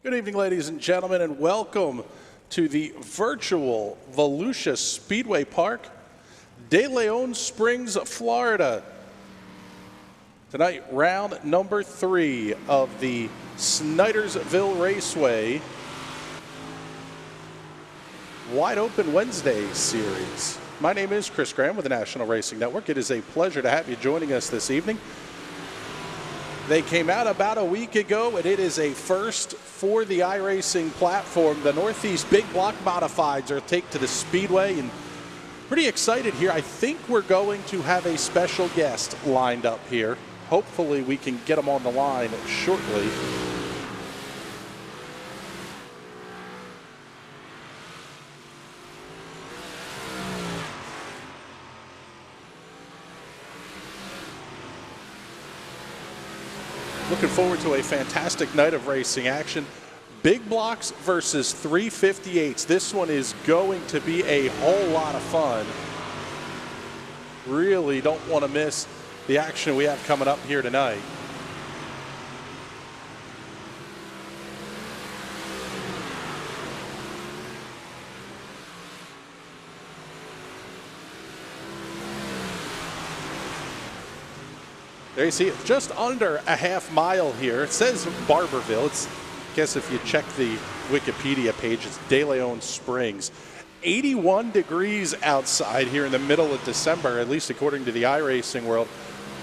Good evening, ladies and gentlemen, and welcome to the virtual Volusia Speedway Park, De Leon Springs, Florida. Tonight, round number 3 of the Snydersville Raceway Wide Open Wednesday series. My name is Chris Graham with the National Racing Network. It is a pleasure to have you joining us this evening. They came out about a week ago, and it is a first for the iRacing platform. The Northeast Big Block Modifieds are take to the Speedway, and pretty excited here. I think we're going to have a special guest lined up here. Hopefully we can get them on the line shortly. Looking forward to a fantastic night of racing action. Big blocks versus 358s. This one is going to be a whole lot of fun. Really don't want to miss the action we have coming up here tonight. There you see it, just under a half mile here. It says Barberville. It's, I guess if you check the Wikipedia page, it's De Leon Springs. 81 degrees outside here in the middle of December, at least according to the iRacing world.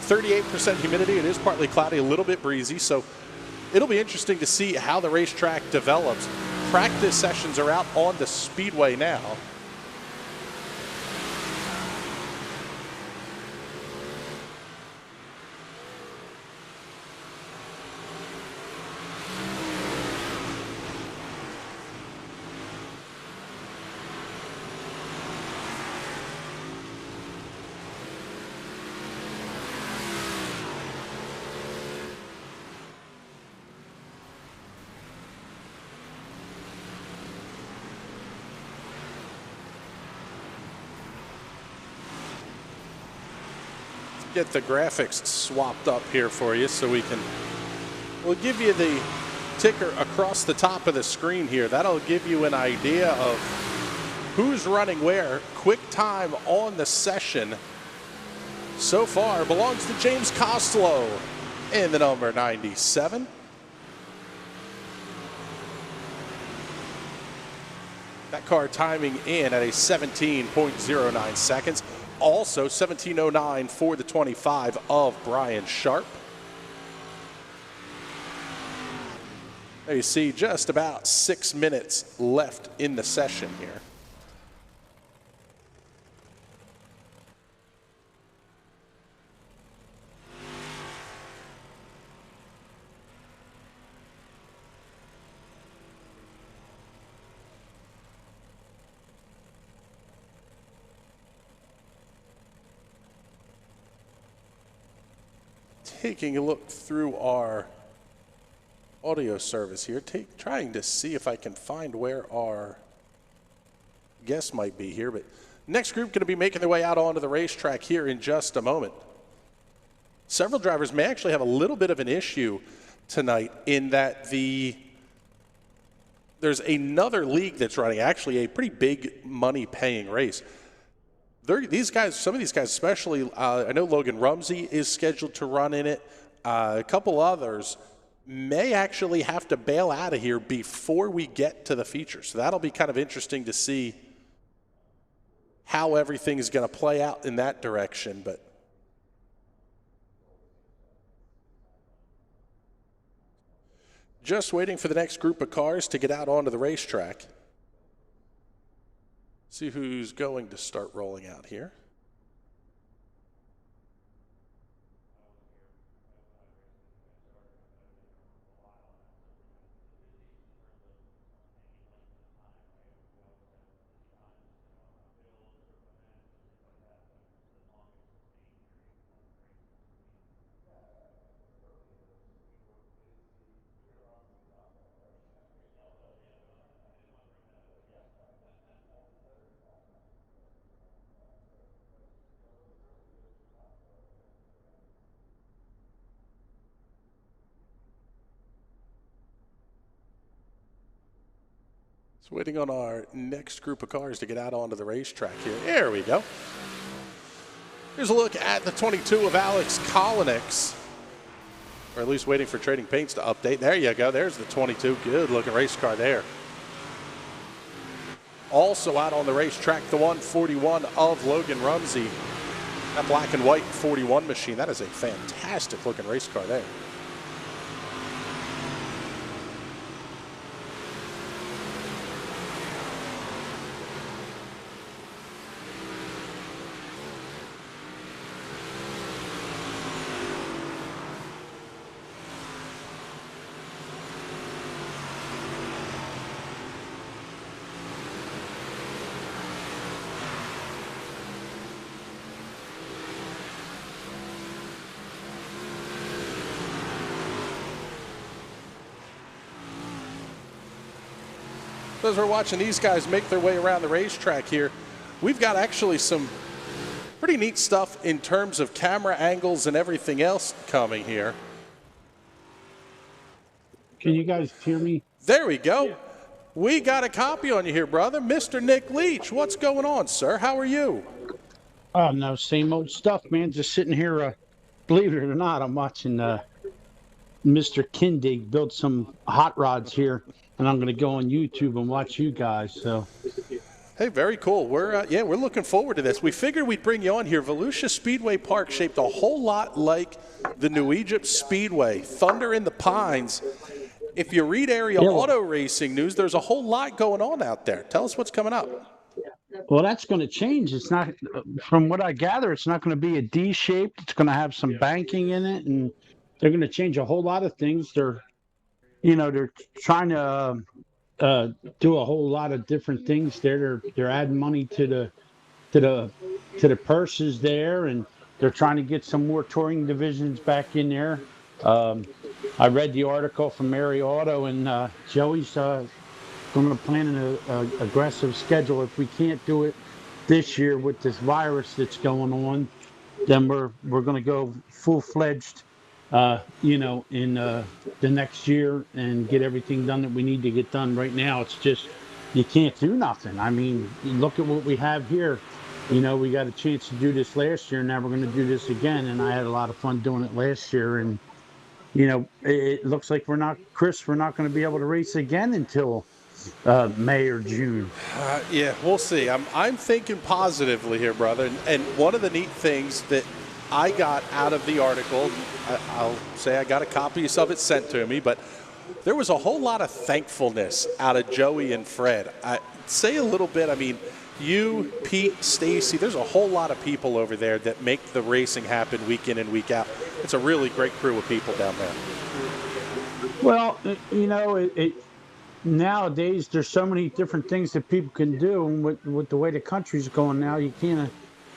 38% humidity. It is partly cloudy, a little bit breezy, so it'll be interesting to see how the racetrack develops. Practice sessions are out on the Speedway now. Get the graphics swapped up here for you so we'll give you the ticker across the top of the screen here. That'll give you an idea of who's running where. Quick time on the session so far belongs to James Costello in the number 97. That car timing in at a 17.09 seconds. Also 17.09 for the 25 of Brian Sharp. There you see just about 6 minutes left in the session here. Taking a look through our audio service here, trying to see if I can find where our guest might be here. But next group going to be making their way out onto the racetrack here in just a moment. Several drivers may actually have a little bit of an issue tonight in that there's another league that's running, actually a pretty big money paying race. These guys, some of these guys, especially, I know Logan Rumsey is scheduled to run in it. A couple others may actually have to bail out of here before we get to the feature. So that'll be kind of interesting to see how everything is going to play out in that direction. But just waiting for the next group of cars to get out onto the racetrack. See who's going to start rolling out here. So waiting on our next group of cars to get out onto the racetrack here. There we go. Here's a look at the 22 of Alex Kolinix. Or at least waiting for Trading Paints to update. There you go. There's the 22. Good looking race car there. Also out on the racetrack, the 141 of Logan Rumsey. That black and white 41 machine. That is a fantastic looking race car there. As we're watching these guys make their way around the racetrack here, we've got actually some pretty neat stuff in terms of camera angles and everything else coming here. Can you guys hear me? There we go. We got a copy on you here, brother. Mr. Nick Leach, what's going on, sir? How are you? Oh, no, same old stuff, man. Just sitting here, believe it or not, I'm watching Mr. Kindig build some hot rods here. And I'm going to go on YouTube and watch you guys. So, hey, very cool. We're looking forward to this. We figured we'd bring you on here. Volusia Speedway Park shaped a whole lot like the New Egypt Speedway, Thunder in the Pines. If you read area auto racing news, there's a whole lot going on out there. Tell us what's coming up. Well, that's going to change. It's not, from what I gather, it's not going to be a D shape. It's going to have some banking in it, and they're going to change a whole lot of things. They're trying to do a whole lot of different things there. They're adding money to the purses there, and they're trying to get some more touring divisions back in there. I read the article from Mary Auto, and Joey's going to plan an aggressive schedule. If we can't do it this year with this virus that's going on, then we're going to go full-fledged in the next year and get everything done that we need to get done. Right now, it's just, you can't do nothing. I mean, look at what we have here. We got a chance to do this last year, and now we're going to do this again. And I had a lot of fun doing it last year. And, it looks like we're not going to be able to race again until May or June. Yeah, we'll see. I'm thinking positively here, brother. And one of the neat things that I got out of the article, I'll say I got a copy of it sent to me, but there was a whole lot of thankfulness out of Joey and Fred. Say a little bit, I mean, you, Pete, Stacy, there's a whole lot of people over there that make the racing happen week in and week out. It's a really great crew of people down there. Well, nowadays there's so many different things that people can do, and with the way the country's going now, you can't.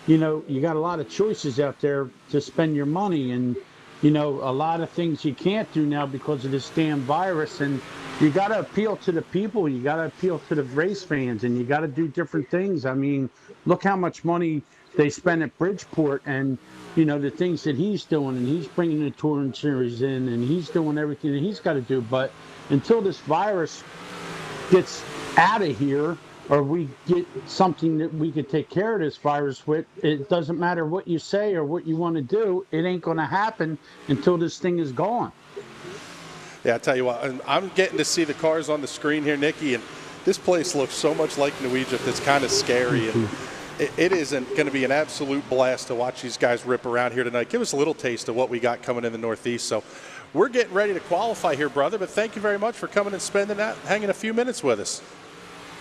You got a lot of choices out there to spend your money, and, a lot of things you can't do now because of this damn virus. And you got to appeal to the people. You got to appeal to the race fans, and you got to do different things. I mean, look how much money they spend at Bridgeport, and, the things that he's doing, and he's bringing the touring series in, and he's doing everything that he's got to do. But until this virus gets out of here, or we get something that we could take care of this virus with, it doesn't matter what you say or what you want to do. It ain't going to happen until this thing is gone. Yeah, I tell you what, I'm getting to see the cars on the screen here, Nikki, and this place looks so much like New Egypt. It's kind of scary, and it isn't going to be an absolute blast to watch these guys rip around here tonight. Give us a little taste of what we got coming in the Northeast. So we're getting ready to qualify here, brother, but thank you very much for coming and hanging a few minutes with us.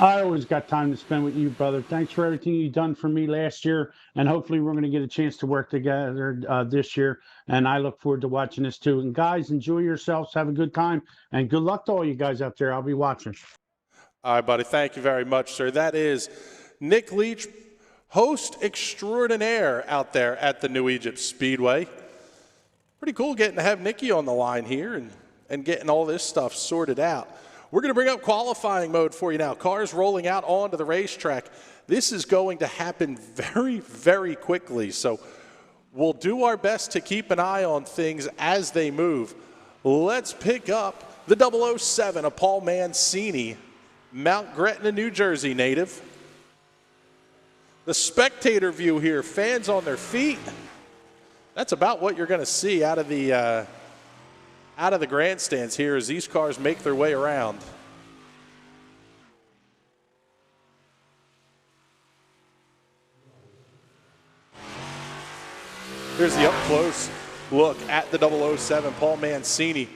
I always got time to spend with you, brother. Thanks for everything you've done for me last year, and hopefully we're going to get a chance to work together this year, and I look forward to watching this too. And guys, enjoy yourselves, have a good time, and good luck to all you guys out there. I'll be watching. All right, buddy. Thank you very much, sir. That is Nick Leach, host extraordinaire out there at the New Egypt Speedway. Pretty cool getting to have Nicky on the line here and getting all this stuff sorted out. We're going to bring up qualifying mode for you now. Cars rolling out onto the racetrack. This is going to happen very, very quickly. So we'll do our best to keep an eye on things as they move. Let's pick up the 007 of Paul Mancini Mount Gretna, New Jersey native. The spectator view here, fans on their feet. That's about what you're going to see out of the grandstands here as these cars make their way around. Here's the up-close look at the 007, Paul Mancini.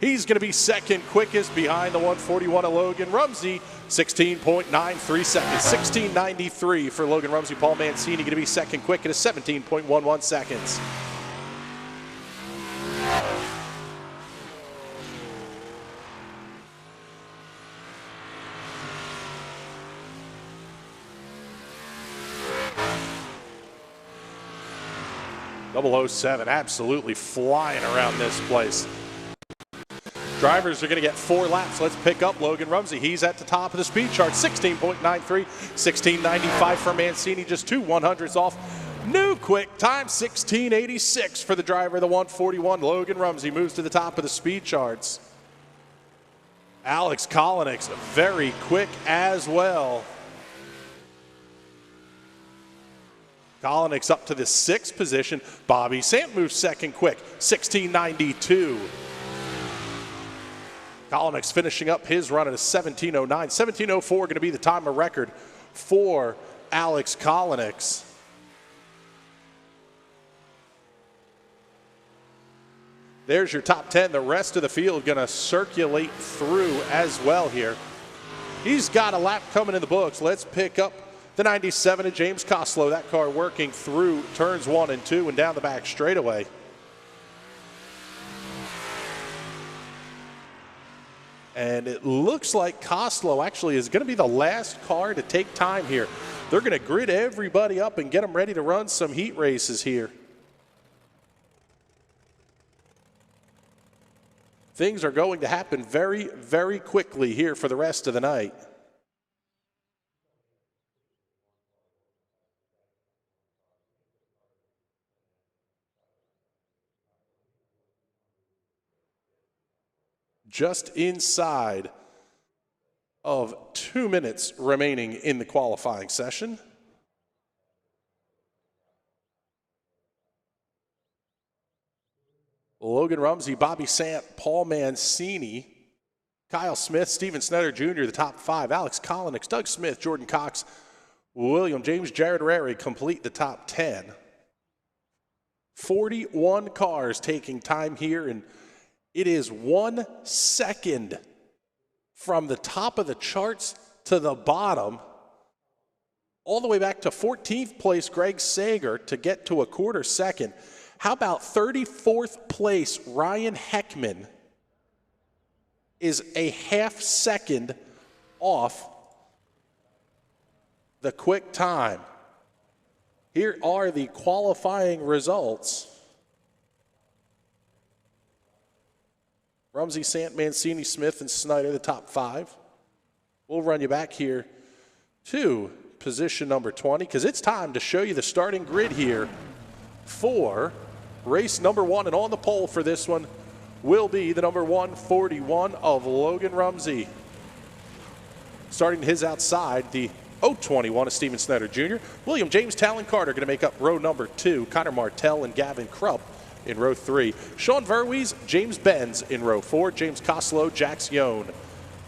He's going to be second quickest behind the 141 of Logan Rumsey, 16.93 seconds. 16.93 for Logan Rumsey. Paul Mancini going to be second quick at 17.11 seconds. .007 absolutely flying around this place. Drivers are going to get 4 laps. Let's pick up Logan Rumsey. He's at the top of the speed chart, 16.93, 16.95 for Mancini, just 2 100ths off. New quick time, 16.86 for the driver of the 141. Logan Rumsey moves to the top of the speed charts. Alex Kolinick's very quick as well. Kolinick's up to the 6th position. Bobby Sant moves second quick, 16.92. Kolinick's finishing up his run at a 17.09. 17.04 going to be the time of record for Alex Kolinick's. There's your top 10. The rest of the field going to circulate through as well here. He's got a lap coming in the books. Let's pick up the 97 of James Coslow. That car working through turns 1 and 2 and down the back straightaway. And it looks like Coslow actually is going to be the last car to take time here. They're going to grid everybody up and get them ready to run some heat races here. Things are going to happen very, very quickly here for the rest of the night. Just inside of 2 minutes remaining in the qualifying session. Logan Rumsey, Bobby Sant, Paul Mancini, Kyle Smith, Steven Snyder Jr., the top 5. Alex Kolinick, Doug Smith, Jordan Cox, William James, Jared Rary complete the top 10. 41 cars taking time here, and it is 1 second from the top of the charts to the bottom, all the way back to 14th place Greg Sager to get to a quarter second. How about 34th place Ryan Heckman is a half second off the quick time. Here are the qualifying results. Rumsey, Sant, Mancini, Smith, and Snyder, the top 5. We'll run you back here to position number 20 because it's time to show you the starting grid here for race number 1. And on the pole for this one will be the number 141 of Logan Rumsey. Starting his outside, the 021 of Steven Snyder Jr. William James, Talon Carter going to make up row number 2. Connor Martell and Gavin Krupp in row 3. Sean Verwees, James Benz in row 4. James Coslow, Jax Yone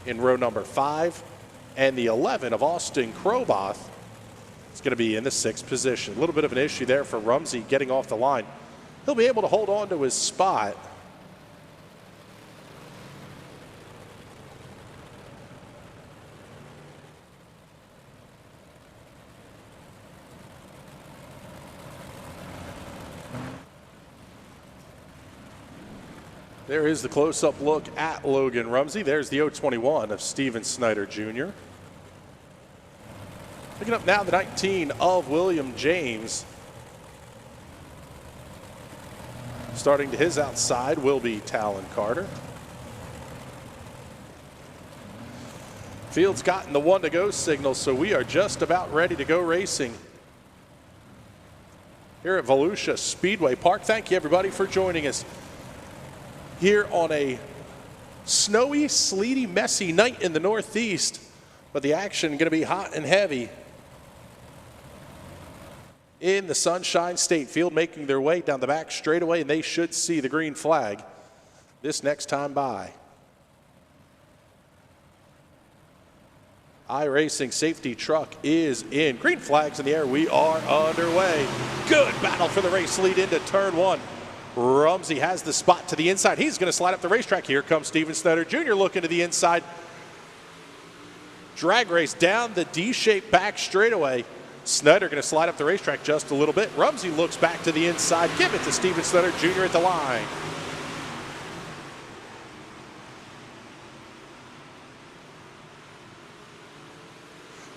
in row number 5. And the 11 of Austin Kroboth is going to be in the 6th position. A little bit of an issue there for Rumsey getting off the line. He'll be able to hold on to his spot. There is the close-up look at Logan Rumsey. There's the 021 of Steven Snyder Jr. Picking up now the 19 of William James. Starting to his outside will be Talon Carter. Field's gotten the 1 to go signal, so we are just about ready to go racing here at Volusia Speedway Park. Thank you, everybody, for joining us here on a snowy, sleety, messy night in the Northeast. But the action going to be hot and heavy in the Sunshine State Field, making their way down the back straightaway, and they should see the green flag this next time by. iRacing safety truck is in. Green flags in the air. We are underway. Good battle for the race lead into turn one. Rumsey has the spot to the inside. He's going to slide up the racetrack. Here comes Steven Snyder Jr. looking to the inside. Drag race down the D-shaped back straightaway. Snyder going to slide up the racetrack just a little bit. Rumsey looks back to the inside. Give it to Steven Snyder Jr. at the line.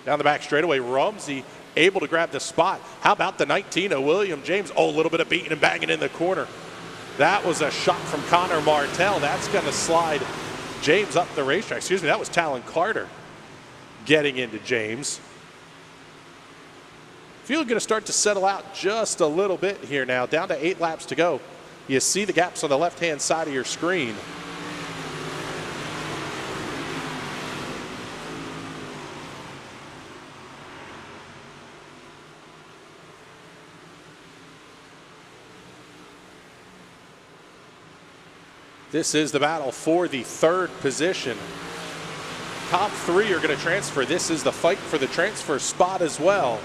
Down the back straightaway, Rumsey able to grab the spot. How about the 19 of William James? Oh, a little bit of beating and banging in the corner. That was a shot from Connor Martell. That's going to slide James up the racetrack. Excuse me, that was Talon Carter getting into James. Field going to start to settle out just a little bit here now. Down to 8 laps to go. You see the gaps on the left-hand side of your screen. This is the battle for the 3rd position. Top 3 are going to transfer. This is the fight for the transfer spot as well.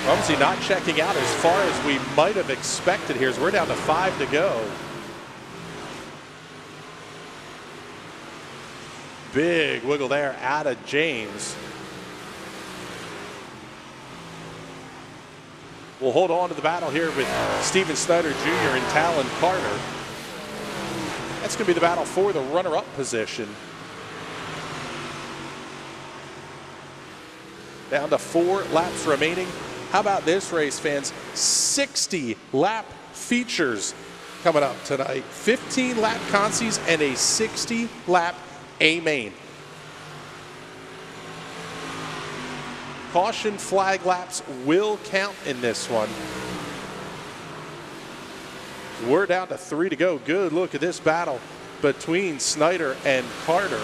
Rumsey not checking out as far as we might have expected here as we're down to 5 to go. Big wiggle there out of James. We'll hold on to the battle here with Steven Snyder Jr. and Talon Carter. That's going to be the battle for the runner-up position. Down to 4 laps remaining. How about this race, fans? 60 lap features coming up tonight. 15 lap consies and a 60 lap A-main. Caution flag laps will count in this one. We're down to 3 to go. Good look at this battle between Snyder and Carter.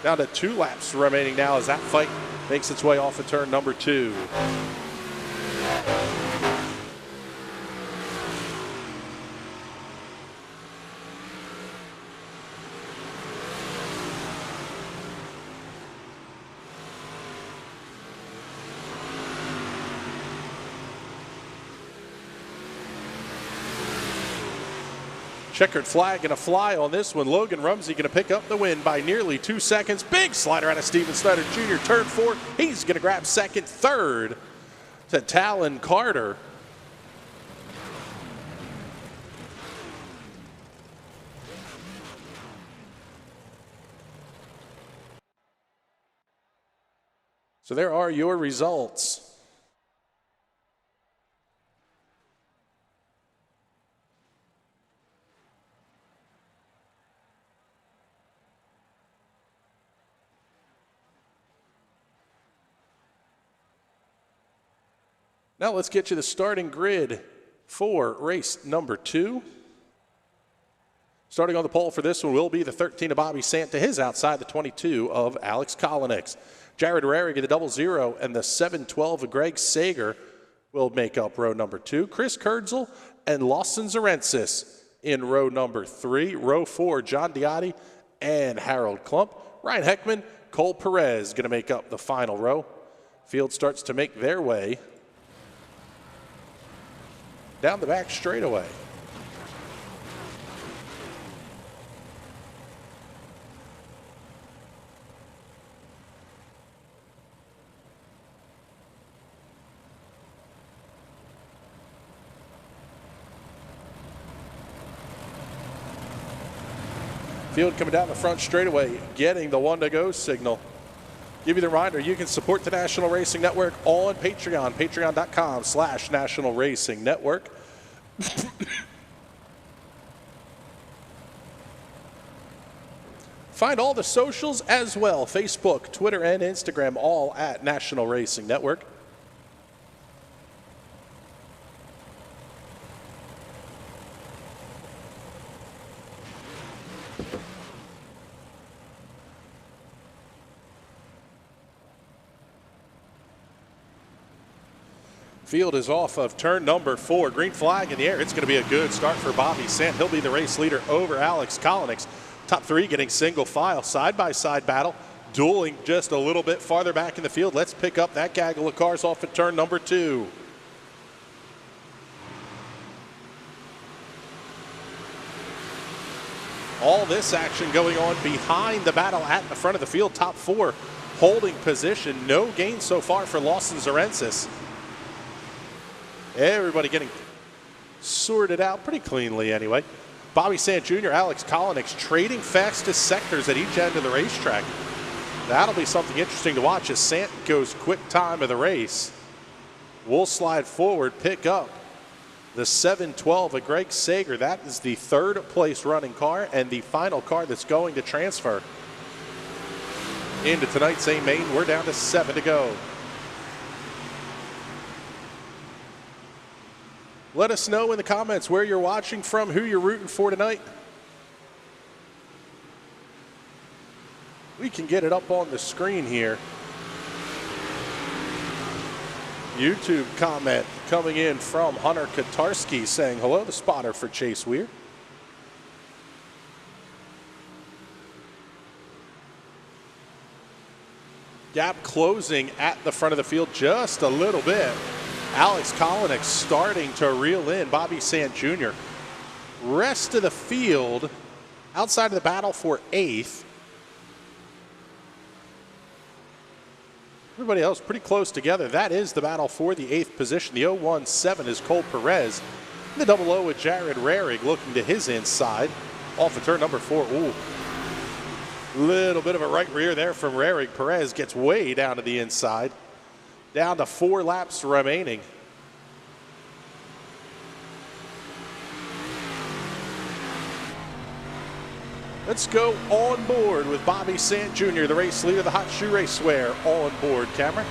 Down to 2 laps remaining now as that fight makes its way off of turn number 2. Checkered flag and a fly on this one. Logan Rumsey going to pick up the win by nearly 2 seconds. Big slider out of Steven Snyder Jr. Turn 4. He's going to grab second. Third to Talon Carter. So there are your results. Now let's get you the starting grid for race number 2. Starting on the pole for this one will be the 13 of Bobby Sant to his outside, the 22 of Alex Kolinix. Jared Rarig at the 00 and the 712 of Greg Sager will make up row number 2. Chris Kurtzel and Lawson Zarensis in row number 3. Row 4, John Diotti and Harold Klump. Ryan Heckman, Cole Perez going to make up the final row. Field starts to make their way down the back straightaway. Field coming down the front straightaway, getting the 1 to go signal. Give you the reminder, you can support the National Racing Network on Patreon, patreon.com/National Racing Network. Find all the socials as well, Facebook, Twitter, and Instagram, all at National Racing Network. Field is off of turn number 4. Green flag in the air. It's going to be a good start for Bobby Sant. He'll be the race leader over Alex Kolinick. Top 3 getting single file, side-by-side battle, dueling just a little bit farther back in the field. Let's pick up that gaggle of cars off at turn number 2. All this action going on behind the battle at the front of the field. Top 4 holding position. No gain so far for Lawson Zarensis. Everybody getting sorted out pretty cleanly anyway. Bobby Sant Jr., Alex Kolinick trading fastest sectors at each end of the racetrack. That'll be something interesting to watch as Sant goes quick time of the race. We'll slide forward, pick up the 712 of Greg Sager. That is the 3rd place running car and the final car that's going to transfer into tonight's A main. We're down to 7 to go. Let us know in the comments where you're watching from, who you're rooting for tonight. We can get it up on the screen here. YouTube comment coming in from Hunter Katarski saying hello, the spotter for Chase Weir. Gap closing at the front of the field just a little bit. Alex Kolinick starting to reel in Bobby Sant Jr. Rest of the field outside of the battle for 8th. Everybody else pretty close together. That is the battle for the 8th position. The 017 is Cole Perez. The 00 with Jared Rarig looking to his inside. Off of turn number 4. Ooh. Little bit of a right rear there from Rarig. Perez gets way down to the inside. Down to 4 laps remaining. Let's go on board with Bobby Sant Jr., the race leader, the Hot Shoe Raceway. On board camera.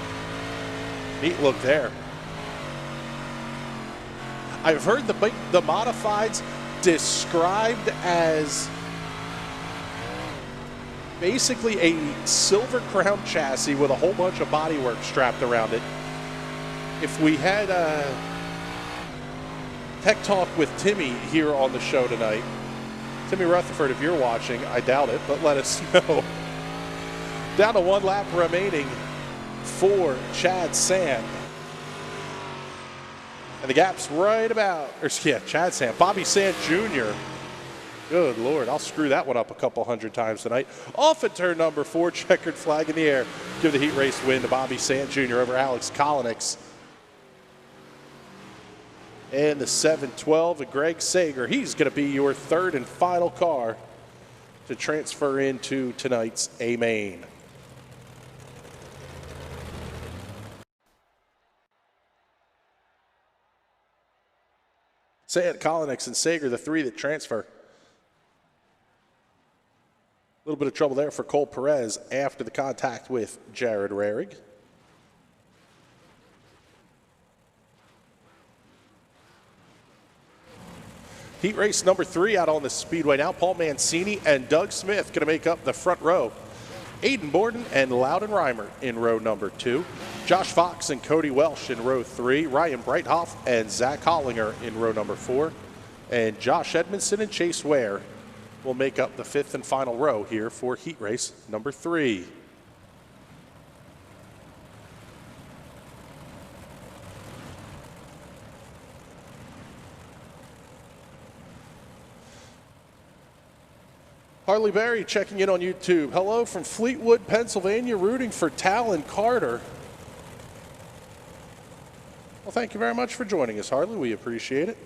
Neat look there. I've heard the modifieds described as basically a silver crown chassis with a whole bunch of bodywork strapped around it. If we had Tech Talk with Timmy here on the show tonight, Timmy Rutherford, if you're watching, I doubt it, but let us know. Down to 1 lap remaining for Chad Sant. And the gap's right about, Chad Sant, Bobby Sant Jr. Good Lord, I'll screw that one up a couple hundred times tonight. Off at turn number 4, checkered flag in the air. Give the heat race win to Bobby Sant Jr. over Alex Kolinick. And the 712 of Greg Sager. He's going to be your 3rd and final car to transfer into tonight's A main. Sant, Kolinick, and Sager, the 3 that transfer. A little bit of trouble there for Cole Perez after the contact with Jared Rarig. Heat race number 3 out on the speedway now. Paul Mancini and Doug Smith going to make up the front row. Aiden Borden and Loudon Reimer in row number 2. Josh Fox and Cody Welsh in row 3. Ryan Breithoff and Zach Hollinger in row number 4. And Josh Edmondson and Chase Ware will make up the 5th and final row here for heat race number 3. Harley Berry checking in on YouTube. Hello from Fleetwood, Pennsylvania, rooting for Talon Carter. Well, thank you very much for joining us, Harley. We appreciate it.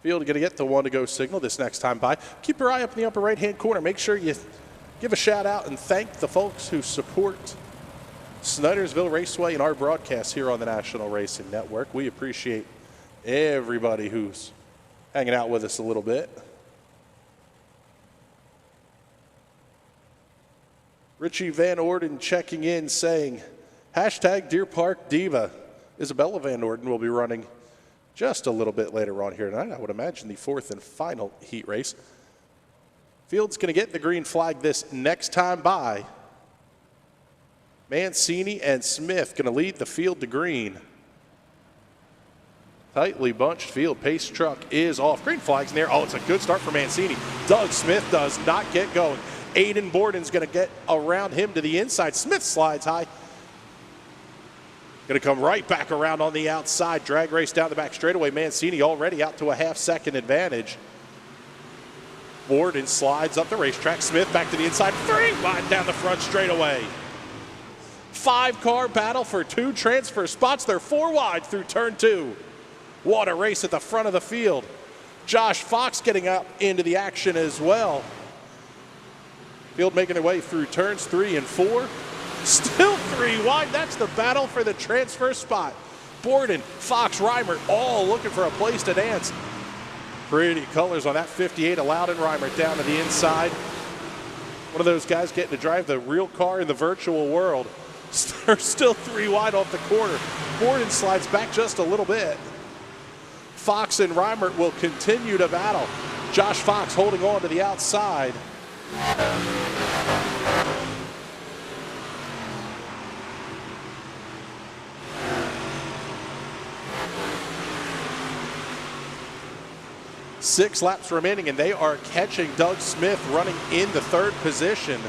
Field going to get the 1 to go signal this next time by. Keep your eye up in the upper right-hand corner. Make sure you give a shout out and thank the folks who support Snydersville Raceway and our broadcast here on the National Racing Network. We appreciate everybody who's hanging out with us a little bit. Richie Van Orden checking in saying, hashtag Deer Park Diva. Isabella Van Orden will be running just a little bit later on here tonight. I would imagine the fourth and final heat race. Field's going to get the green flag this next time by. Mancini and Smith going to lead the field to green. Tightly bunched field. Pace truck is off. Green flag's in there. Oh, it's a good start for Mancini. Doug Smith does not get going. Aiden Borden's going to get around him to the inside. Smith slides high. Going to come right back around on the outside. Drag race down the back straightaway. Mancini already out to a half-second advantage. Borden slides up the racetrack. Smith back to the inside. 3 wide down the front straightaway. 5-car battle for 2 transfer spots. They're 4 wide through turn 2. What a race at the front of the field. Josh Fox getting up into the action as well. Field making their way through turns 3 and 4. Still 3 wide. That's the battle for the transfer spot. Borden, Fox, Reimer, all looking for a place to dance. Pretty colors on that 58. Loudon Reimer down to the inside. One of those guys getting to drive the real car in the virtual world. They're still 3 wide off the corner. Borden slides back just a little bit. Fox and Reimer will continue to battle. Josh Fox holding on to the outside. Six laps remaining, and they are catching Doug Smith running in the 3rd position.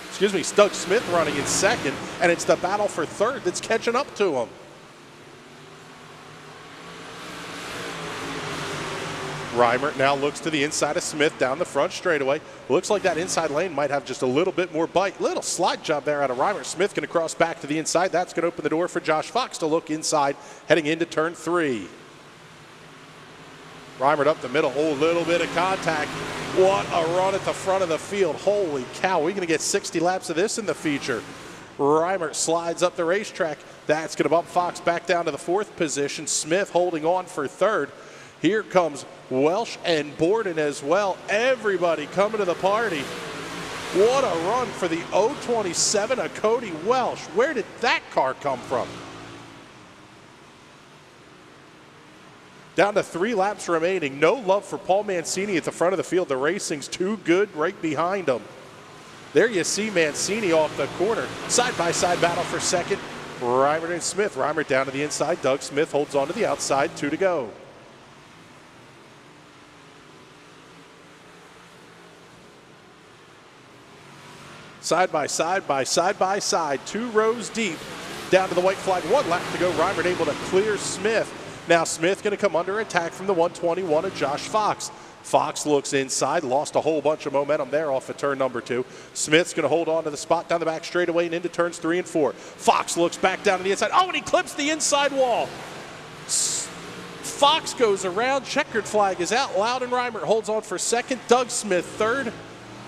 Excuse me, Doug Smith running in 2nd, and it's the battle for 3rd that's catching up to him. Reimer now looks to the inside of Smith down the front straightaway. Looks like that inside lane might have just a little bit more bite. Little slide job there out of Reimer. Smith going to cross back to the inside. That's going to open the door for Josh Fox to look inside heading into turn 3. Reimer up the middle, oh, little bit of contact. What a run at the front of the field. Holy cow, we're going to get 60 laps of this in the feature. Reimer slides up the racetrack. That's going to bump Fox back down to the 4th position. Smith holding on for 3rd. Here comes Welsh and Borden as well. Everybody coming to the party. What a run for the 027 of Cody Welsh. Where did that car come from? Down to 3 laps remaining. No love for Paul Mancini at the front of the field. The racing's too good right behind him. There you see Mancini off the corner. Side-by-side battle for 2nd. Reimer and Smith. Reimer down to the inside. Doug Smith holds on to the outside. 2 to go. Side-by-side, 2 rows deep. Down to the white flag. 1 lap to go. Reimer able to clear Smith. Now Smith going to come under attack from the 121 of Josh Fox. Fox looks inside, lost a whole bunch of momentum there off of turn number 2. Smith's going to hold on to the spot down the back straightaway and into turns 3 and 4. Fox looks back down to the inside. Oh, and he clips the inside wall. Fox goes around. Checkered flag is out. Loudon Reimer holds on for 2nd. Doug Smith 3rd.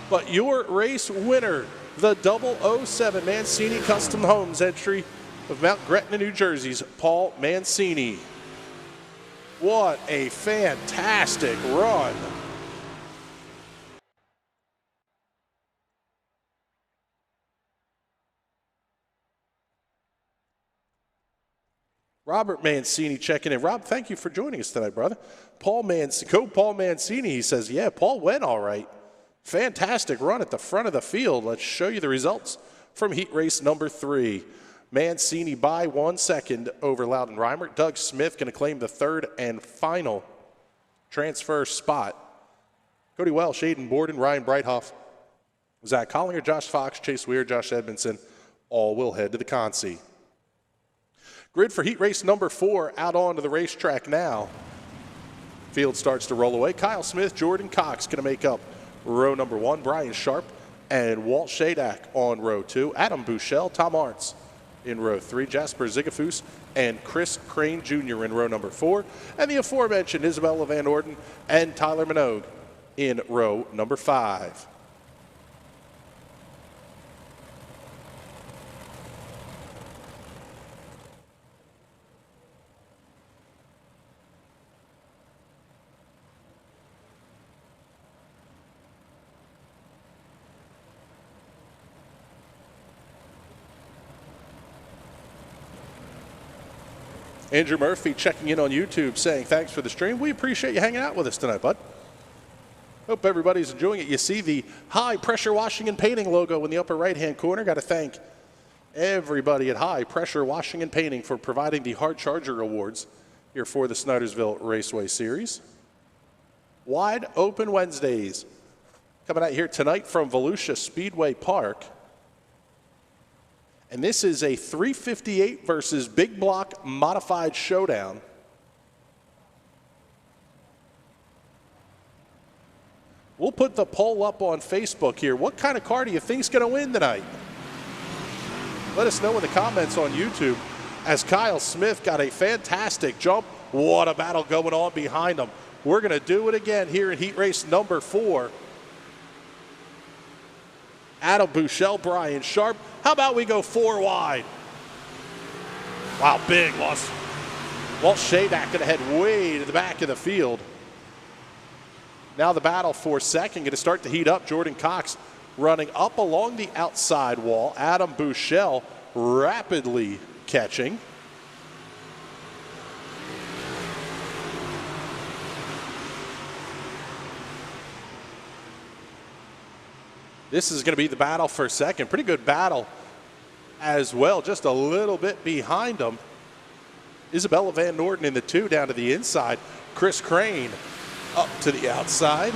But your race winner, the 007 Mancini Custom Homes entry of Mount Gretna, New Jersey's Paul Mancini. What a fantastic run. Robert Mancini checking in. Rob, thank you for joining us tonight, brother. Paul Mancini, he says, yeah, Paul went all right. Fantastic run at the front of the field. Let's show you the results from heat race number 3. Mancini by 1 second over Loudon Reimer. Doug Smith going to claim the 3rd and final transfer spot. Cody Welsh, Aiden Borden, Ryan Breithoff, Zach Collinger, Josh Fox, Chase Weir, Josh Edmondson, all will head to the Consi. Grid for heat race number 4 out onto the racetrack now. Field starts to roll away. Kyle Smith, Jordan Cox going to make up row number 1. Brian Sharp and Walt Shadak on row 2. Adam Bouchel, Tom Arntz in row 3, Jasper Zigafus and Chris Crane Jr. in row number 4, and the aforementioned Isabella Van Orden and Tyler Minogue in row number 5. Andrew Murphy checking in on YouTube saying thanks for the stream. We appreciate you hanging out with us tonight, bud. Hope everybody's enjoying it. You see the High Pressure Washing and Painting logo in the upper right-hand corner. Got to thank everybody at High Pressure Washing and Painting for providing the Hard Charger Awards here for the Snydersville Raceway Series. Wide Open Wednesdays coming out here tonight from Volusia Speedway Park. And this is a 358 versus Big Block Modified Showdown. We'll put the poll up on Facebook here. What kind of car do you think is going to win tonight? Let us know in the comments on YouTube, as Kyle Smith got a fantastic jump. What a battle going on behind him. We're going to do it again here in heat race number 4. Adam Buechele, Brian Sharp. How about we go 4 wide? Wow, big loss. Walt Shadak going to head way to the back of the field. Now the battle for second, going to start to heat up. Jordan Cox running up along the outside wall. Adam Buechele rapidly catching. This is going to be the battle for second. Pretty good battle as well, just a little bit behind them. Isabella Van Norden in the 2 down to the inside. Chris Crane up to the outside.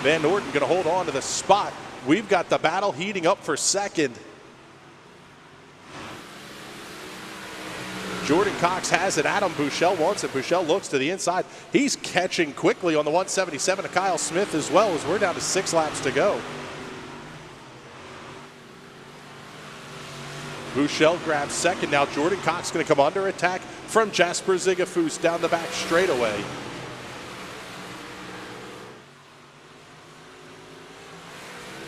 Van Norden going to hold on to the spot. We've got the battle heating up for second. Jordan Cox has it. Adam Buechele wants it. Buechele looks to the inside. He's catching quickly on the 177 to Kyle Smith as well, as we're down to 6 laps to go. Buechele grabs second. Now Jordan Cox going to come under attack from Jasper Zigafus down the back straightaway.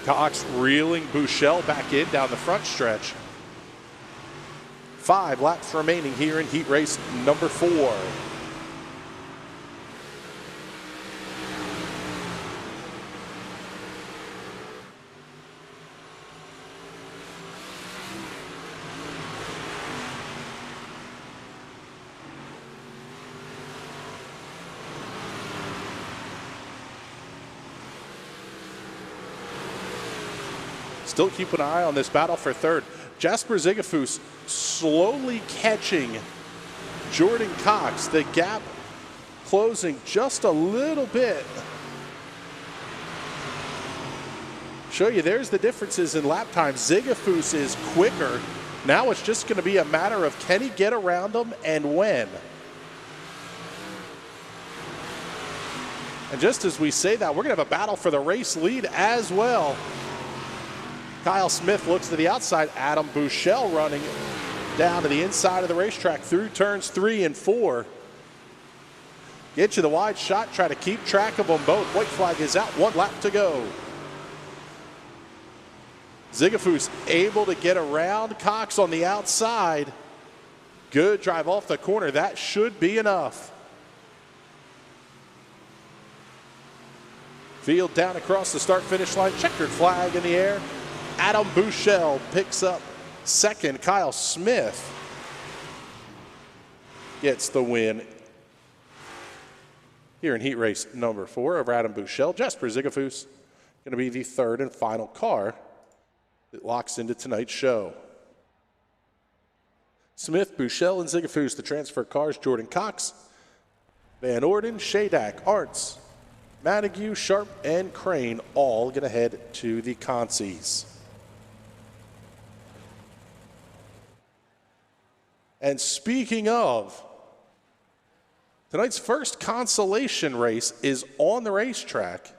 Cox reeling Buechele back in down the front stretch. 5 laps remaining here in heat race number 4. Still keep an eye on this battle for third. Jasper Zigafus slowly catching Jordan Cox. The gap closing just a little bit. Show you, there's the differences in lap time. Zigafus is quicker. Now it's just going to be a matter of can he get around him and when. And just as we say that, we're going to have a battle for the race lead as well. Kyle Smith looks to the outside. Adam Buechele running down to the inside of the racetrack through turns 3 and 4. Get you the wide shot. Try to keep track of them both. White flag is out. 1 lap to go. Zigafus able to get around Cox on the outside. Good drive off the corner. That should be enough. Field down across the start-finish line. Checkered flag in the air. Adam Buechele picks up second. Kyle Smith gets the win here in heat race number 4 over Adam Buechele. Jasper Zigafus going to be the 3rd and final car that locks into tonight's show. Smith, Buechele, and Zigafus, the transfer cars. Jordan Cox, Van Orden, Shadak, Arntz, Madigue, Sharp, and Crane all going to head to the consies. And speaking of, tonight's first consolation race is on the racetrack,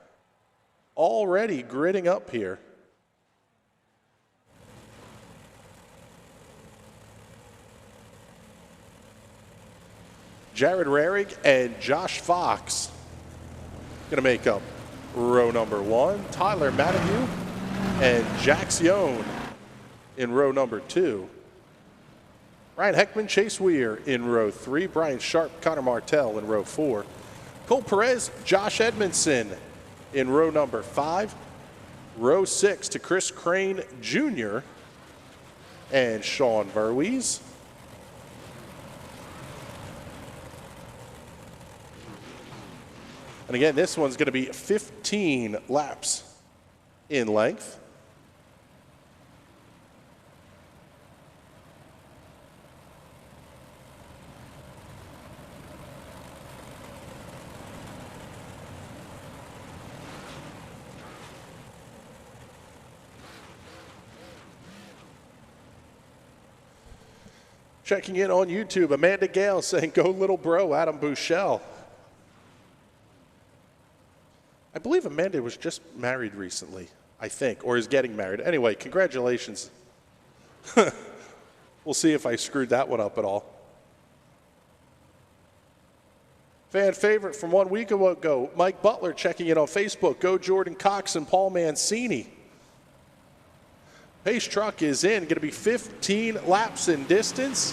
already gridding up here. Jared Rarig and Josh Fox going to make up row number 1. Tyler Madigue and Jax Yohn in row number 2. Ryan Heckman, Chase Weir in row 3. Brian Sharp, Connor Martell in row 4. Cole Perez, Josh Edmondson in row number 5. Row 6 to Chris Crane Jr. and Sean Verwees. And again, this one's going to be 15 laps in length. Checking in on YouTube, Amanda Gale saying, go little bro, Adam Bouchel. I believe Amanda was just married recently, I think, or is getting married. Anyway, congratulations. We'll see if I screwed that one up at all. Fan favorite from 1 week ago, Mike Butler checking in on Facebook. Go Jordan Cox and Paul Mancini. Pace truck is in, going to be 15 laps in distance.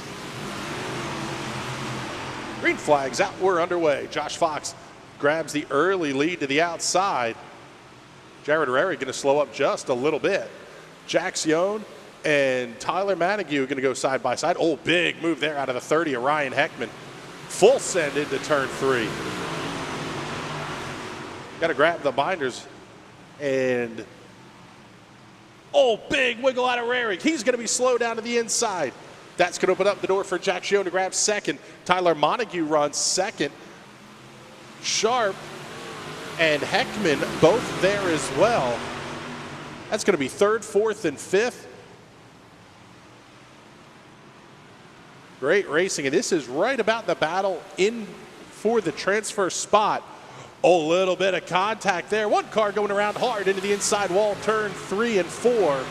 Green flags out, we're underway. Josh Fox grabs the early lead to the outside. Jared Rary going to slow up just a little bit. Jack Sion and Tyler Manigue going to go side by side. Oh, big move there out of the 30 of Ryan Heckman. Full send into turn 3. Got to grab the binders and oh, big wiggle out of Rarick. He's going to be slow down to the inside. That's going to open up the door for Jack Sion to grab second. Tyler Montague runs second. Sharp and Heckman both there as well. That's going to be third, fourth, and fifth. Great racing, and this is right about the battle in for the transfer spot. Oh, a little bit of contact there. One car going around hard into the inside wall, turn 3 and 4.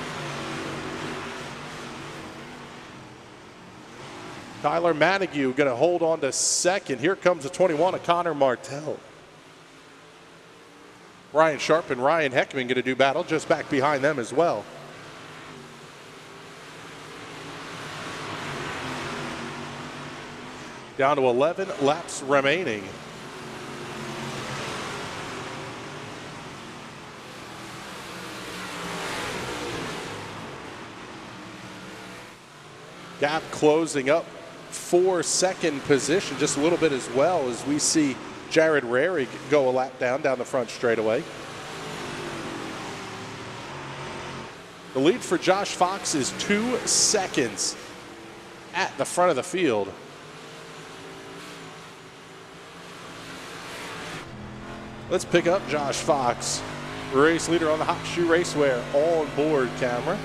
Tyler Manigue going to hold on to second. Here comes the 21 of Connor Martell. Ryan Sharp and Ryan Heckman going to do battle just back behind them as well. Down to 11 laps remaining. Gap closing up for second position just a little bit as well as we see Jared Rary go a lap down the front straightaway. The lead for Josh Fox is 2 seconds at the front of the field. Let's pick up Josh Fox, race leader on the Hot Shoe Racewear on board camera.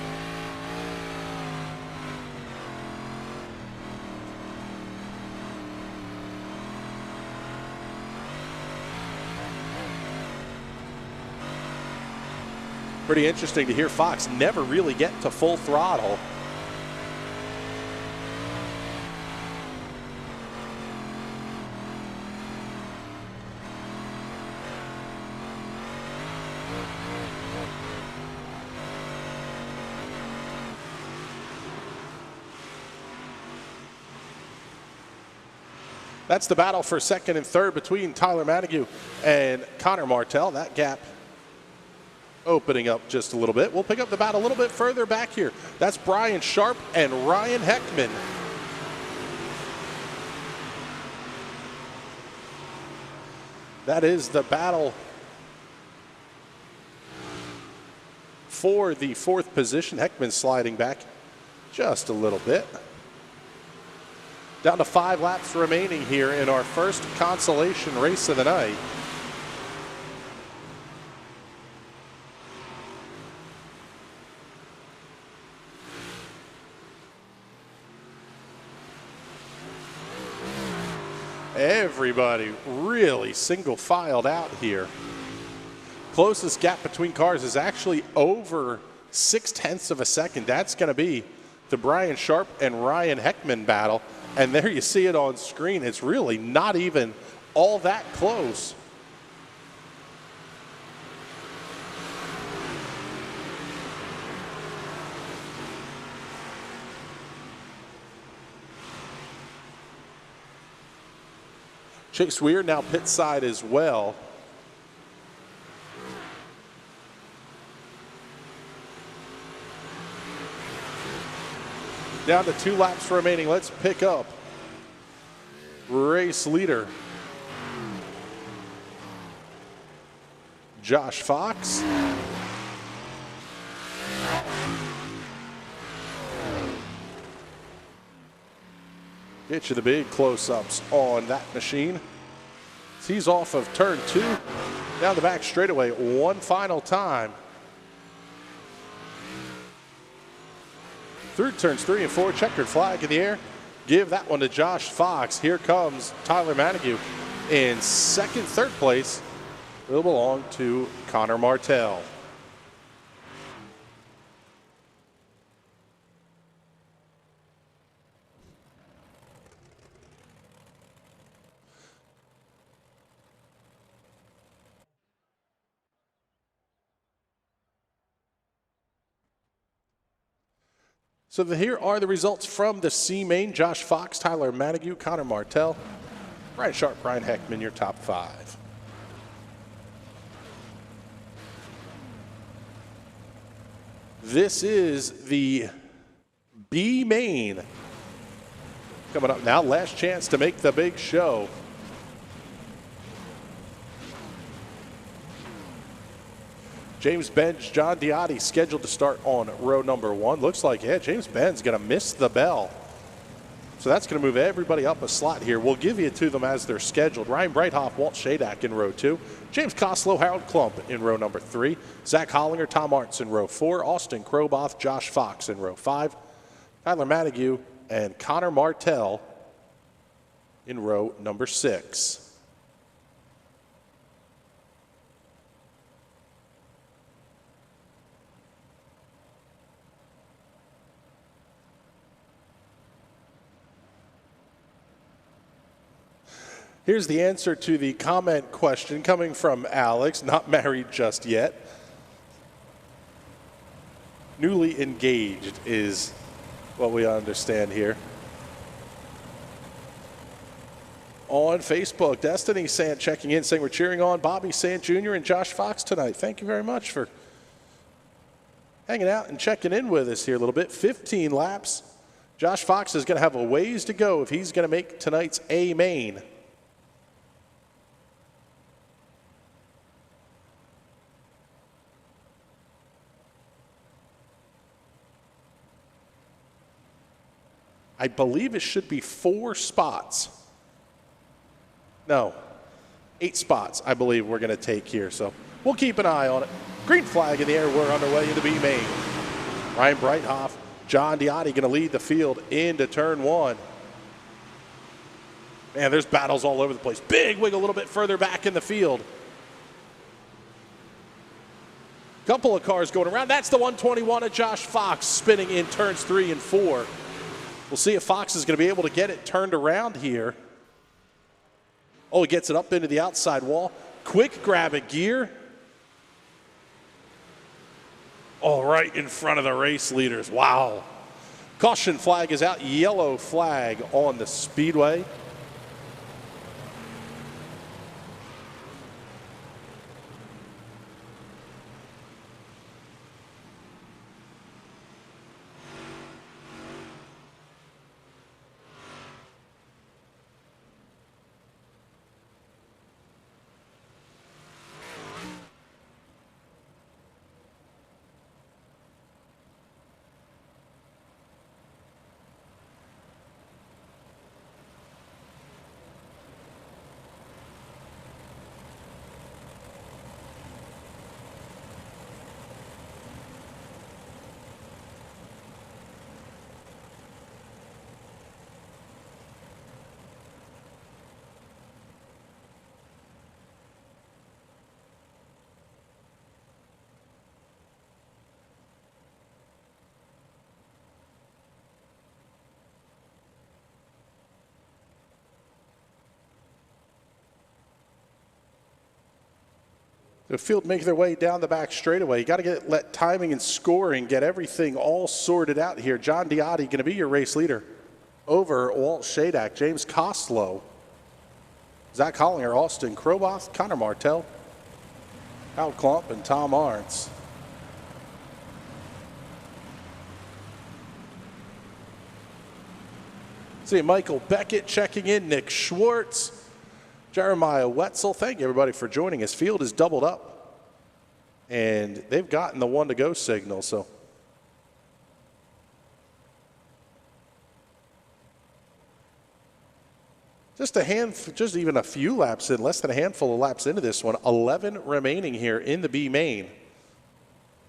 Pretty interesting to hear Fox never really get to full throttle. That's the battle for second and third between Tyler Manigue and Connor Martell. That gap opening up just a little bit. We'll pick up the battle a little bit further back here. That's Brian Sharp and Ryan Heckman. That is the battle for the fourth position. Heckman sliding back just a little bit. Down to 5 laps remaining here in our first consolation race of the night. Everybody really single filed out here. Closest gap between cars is actually over 0.6 of a second. That's going to be the Brian Sharp and Ryan Heckman battle. And there you see it on screen. It's really not even all that close. Chase Weir now pit side as well. Down to 2 laps remaining. Let's pick up race leader Josh Fox. Get you the big close-ups on that machine. He's off of turn 2, down the back straightaway one final time. Through turns 3 and 4, checkered flag in the air. Give that one to Josh Fox. Here comes Tyler Manigault in second, third place. Will belong to Connor Martell. So here are the results from the C main. Josh Fox, Tyler Manigault, Connor Martell, Brian Sharp, Brian Heckman, your top 5. This is the B main. Coming up now, last chance to make the big show. James Benz, John Diotti scheduled to start on row number 1. Looks like, yeah, James Benz going to miss the bell. So that's going to move everybody up a slot here. We'll give you to them as they're scheduled. Ryan Breithoff, Walt Shadak in row 2. James Koslow, Harold Klump in row number 3. Zach Hollinger, Tom Arntz in row 4. Austin Kroboth, Josh Fox in row 5. Tyler Manigault and Connor Martell in row number 6. Here's the answer to the comment question coming from Alex, not married just yet. Newly engaged is what we understand here. On Facebook, Destiny Sant checking in, saying we're cheering on Bobby Sant Jr. and Josh Fox tonight. Thank you very much for hanging out and checking in with us here a little bit. 15 laps. Josh Fox is going to have a ways to go if he's going to make tonight's A main. I believe it should be 4 spots. No, 8 spots, I believe we're going to take here. So we'll keep an eye on it. Green flag in the air. We're underway into B main. Ryan Breithoff, John Diotti going to lead the field into turn 1. Man, there's battles all over the place. Big wig a little bit further back in the field. Couple of cars going around. That's the 121 of Josh Fox spinning in turns 3 and 4. We'll see if Fox is going to be able to get it turned around here. Oh, he gets it up into the outside wall. Quick grab of gear. Oh, right in front of the race leaders. Wow. Caution flag is out. Yellow flag on the speedway. The field making their way down the back straightaway. You got to let timing and scoring get everything all sorted out here. John Diotti going to be your race leader over Walt Shadak, James Koslow, Zach Hollinger, Austin Kroboth, Connor Martell, Hal Klump, and Tom Arntz. See Michael Beckett checking in, Nick Schwartz, Jeremiah Wetzel. Thank you, everybody, for joining us. Field is doubled up. and they've gotten the 1 to go signal. So just even a few laps in, less than a handful of laps into this one. 11 remaining here in the B main.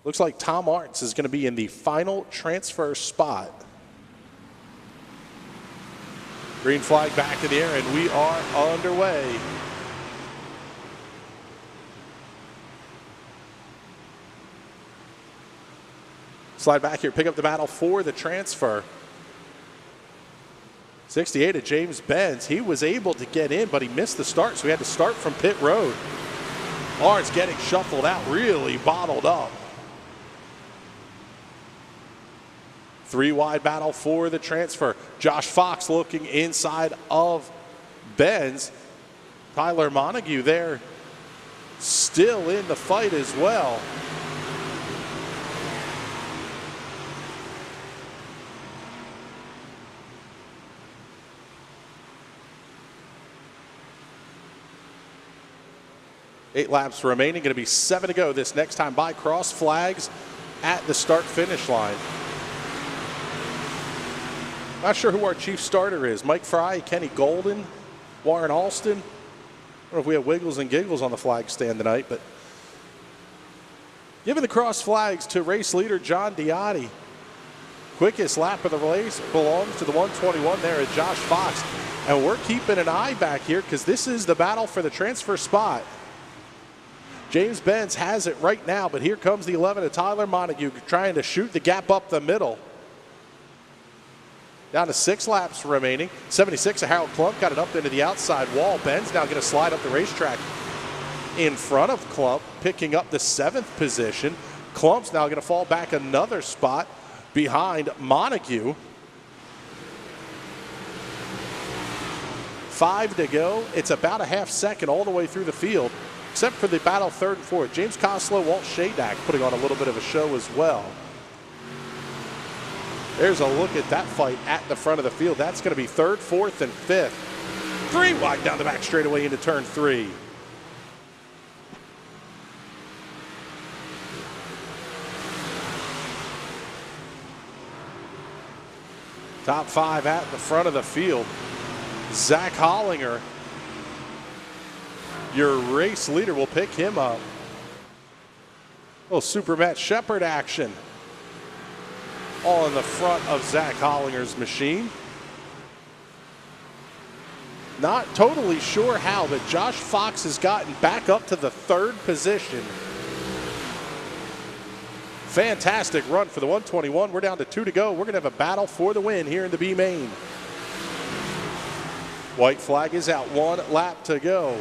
Looks like Tom Artz is going to be in the final transfer spot. Green flag back in the air, and we are underway. Slide back here, pick up the battle for the transfer. 68 of James Benz. He was able to get in, but he missed the start, so he had to start from pit road. Artz getting shuffled out, really bottled up. 3 wide battle for the transfer. Josh Fox looking inside of Benz. Tyler Montague there, still in the fight as well. Eight laps remaining, going to be 7 to go this next time by. Cross flags at the start-finish line. Not sure who our chief starter is. Mike Fry, Kenny Golden, Warren Alston. I don't know if we have Wiggles and Giggles on the flag stand tonight, but giving the cross flags to race leader John Diotti. Quickest lap of the race belongs to the 121 there at Josh Fox. And we're keeping an eye back here because this is the battle for the transfer spot. James Benz has it right now, but here comes the 11 of Tyler Montague trying to shoot the gap up the middle. Down to 6 laps remaining. 76 of Harold Klump got it up into the outside wall. Ben's now going to slide up the racetrack in front of Klump, picking up the 7th position. Klump's now going to fall back another spot behind Montague. 5 to go. It's about a half second all the way through the field, except for the battle 3rd and 4th. James Koslow, Walt Shadak putting on a little bit of a show as well. There's a look at that fight at the front of the field. That's going to be 3rd, 4th, and 5th. 3 wide down the back straightaway into turn 3. Top 5 at the front of the field. Zach Hollinger, your race leader, will pick him up. A little Super Matt Shepard action all in the front of Zach Hollinger's machine. Not totally sure how, but Josh Fox has gotten back up to the 3rd position. Fantastic run for the 121. We're down to 2 to go. We're going to have a battle for the win here in the B main. White flag is out. 1 lap to go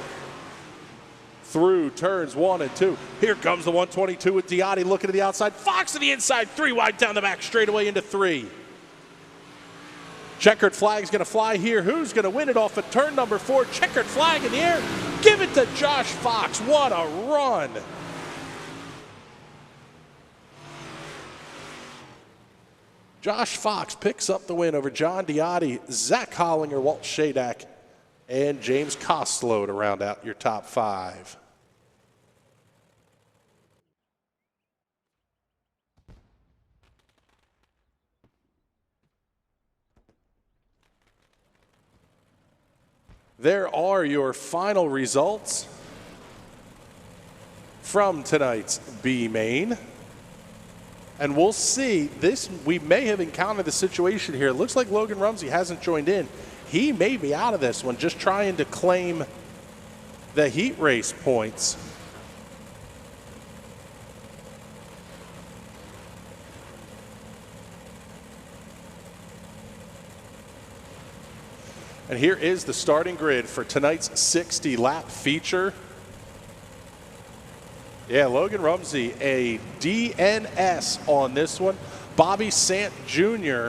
through turns 1 and 2. Here comes the 122 with Diotti looking to the outside. Fox to the inside. 3 wide down the back straightaway into 3. Checkered flag's going to fly here. Who's going to win it off of turn number 4? Checkered flag in the air. Give it to Josh Fox. What a run. Josh Fox picks up the win over John Diotti, Zach Hollinger, Walt Shadak, and James Koslow to round out your top 5. There are your final results from tonight's B main. And we'll see this. We may have encountered the situation here. It looks like Logan Rumsey hasn't joined in. He may be out of this one, just trying to claim the heat race points. And here is the starting grid for tonight's 60-lap feature. Yeah, Logan Rumsey, a DNS on this one. Bobby Sant Jr.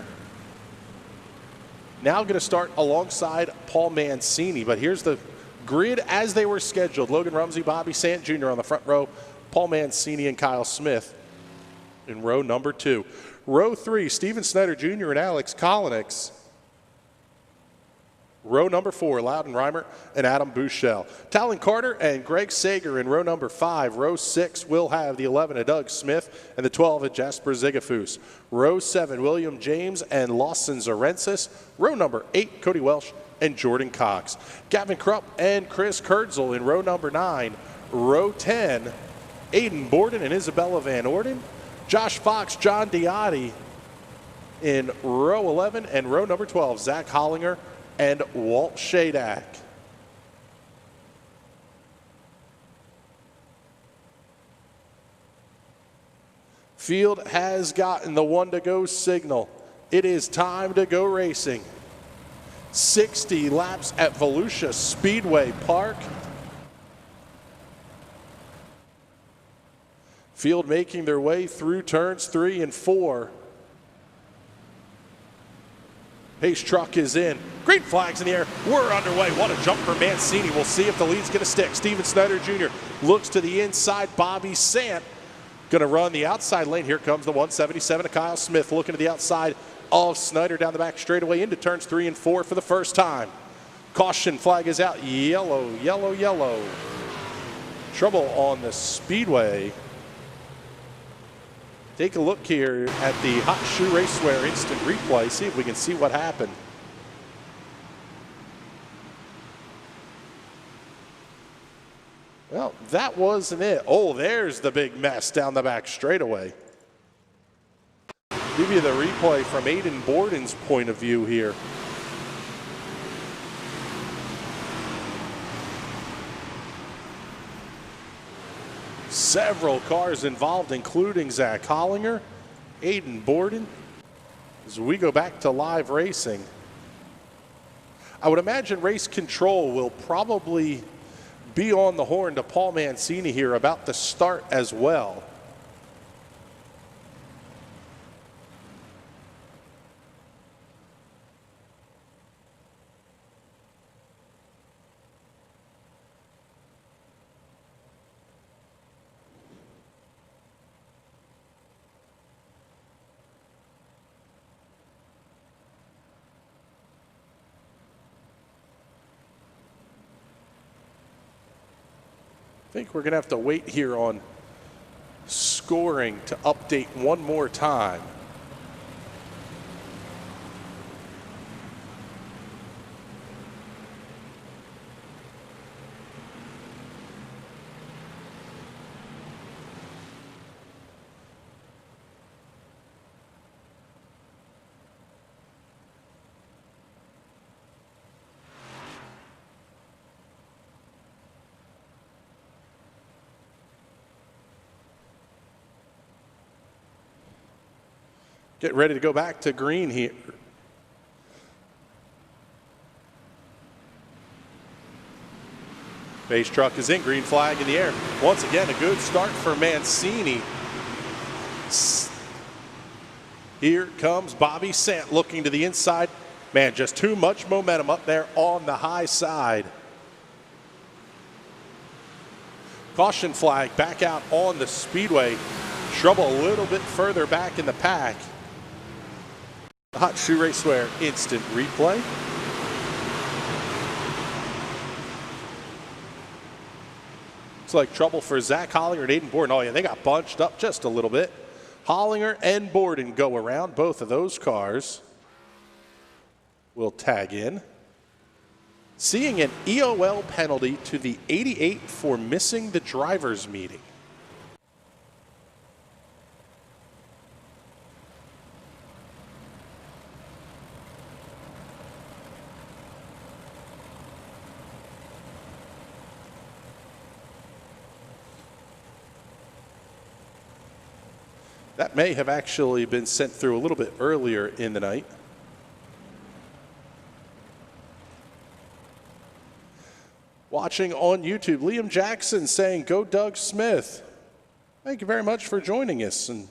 now going to start alongside Paul Mancini. But here's the grid as they were scheduled. Logan Rumsey, Bobby Sant Jr. on the front row. Paul Mancini and Kyle Smith in row number 2. Row 3, Steven Snyder Jr. and Alex Kolonix. Row number 4, Loudon Reimer and Adam Bushell. Talon Carter and Greg Sager in row number 5. Row 6 will have the 11 of Doug Smith and the 12 of Jasper Zigafus. Row 7, William James and Lawson Zarensis. Row number 8, Cody Welsh and Jordan Cox. Gavin Krupp and Chris Kurtzel in row number 9. Row 10, Aiden Borden and Isabella Van Orden. Josh Fox, John Diotti in row 11, and row number 12, Zach Hollinger and Walt Shadak. Field has gotten the 1 to go signal. It is time to go racing. 60 laps at Volusia Speedway Park. Field making their way through turns 3 and 4. Pace truck is in. Green flags in the air. We're underway. What a jump for Mancini. We'll see if the lead's going to stick. Steven Snyder Jr. looks to the inside. Bobby Sant going to run the outside lane. Here comes the 177 of Kyle Smith looking to the outside of Snyder down the back straightaway into turns 3 and 4 for the first time. Caution flag is out. Yellow, yellow, yellow. Trouble on the speedway. Take a look here at the Hot Shoe Raceway instant replay. See if we can see what happened. Well, that wasn't it. Oh, there's the big mess down the back straightaway. Give you the replay from Aiden Borden's point of view here. Several cars involved, including Zach Hollinger, Aiden Borden. As we go back to live racing, I would imagine race control will probably be on the horn to Paul Mancini here about the start as well. I think we're going to have to wait here on scoring to update one more time. Get ready to go back to green here. Base truck is in, green flag in the air. Once again, a good start for Mancini. Here comes Bobby Sant looking to the inside. Man, just too much momentum up there on the high side. Caution flag back out on the speedway. Trouble a little bit further back in the pack. The Hot Shoe Raceway instant replay. Looks like trouble for Zach Hollinger and Aiden Borden. Oh yeah, they got bunched up just a little bit. Hollinger and Borden go around. Both of those cars will tag in. Seeing an EOL penalty to the 88 for missing the driver's meeting. That may have actually been sent through a little bit earlier in the night. Watching on YouTube, Liam Jackson saying, "Go Doug Smith." Thank you very much for joining us. And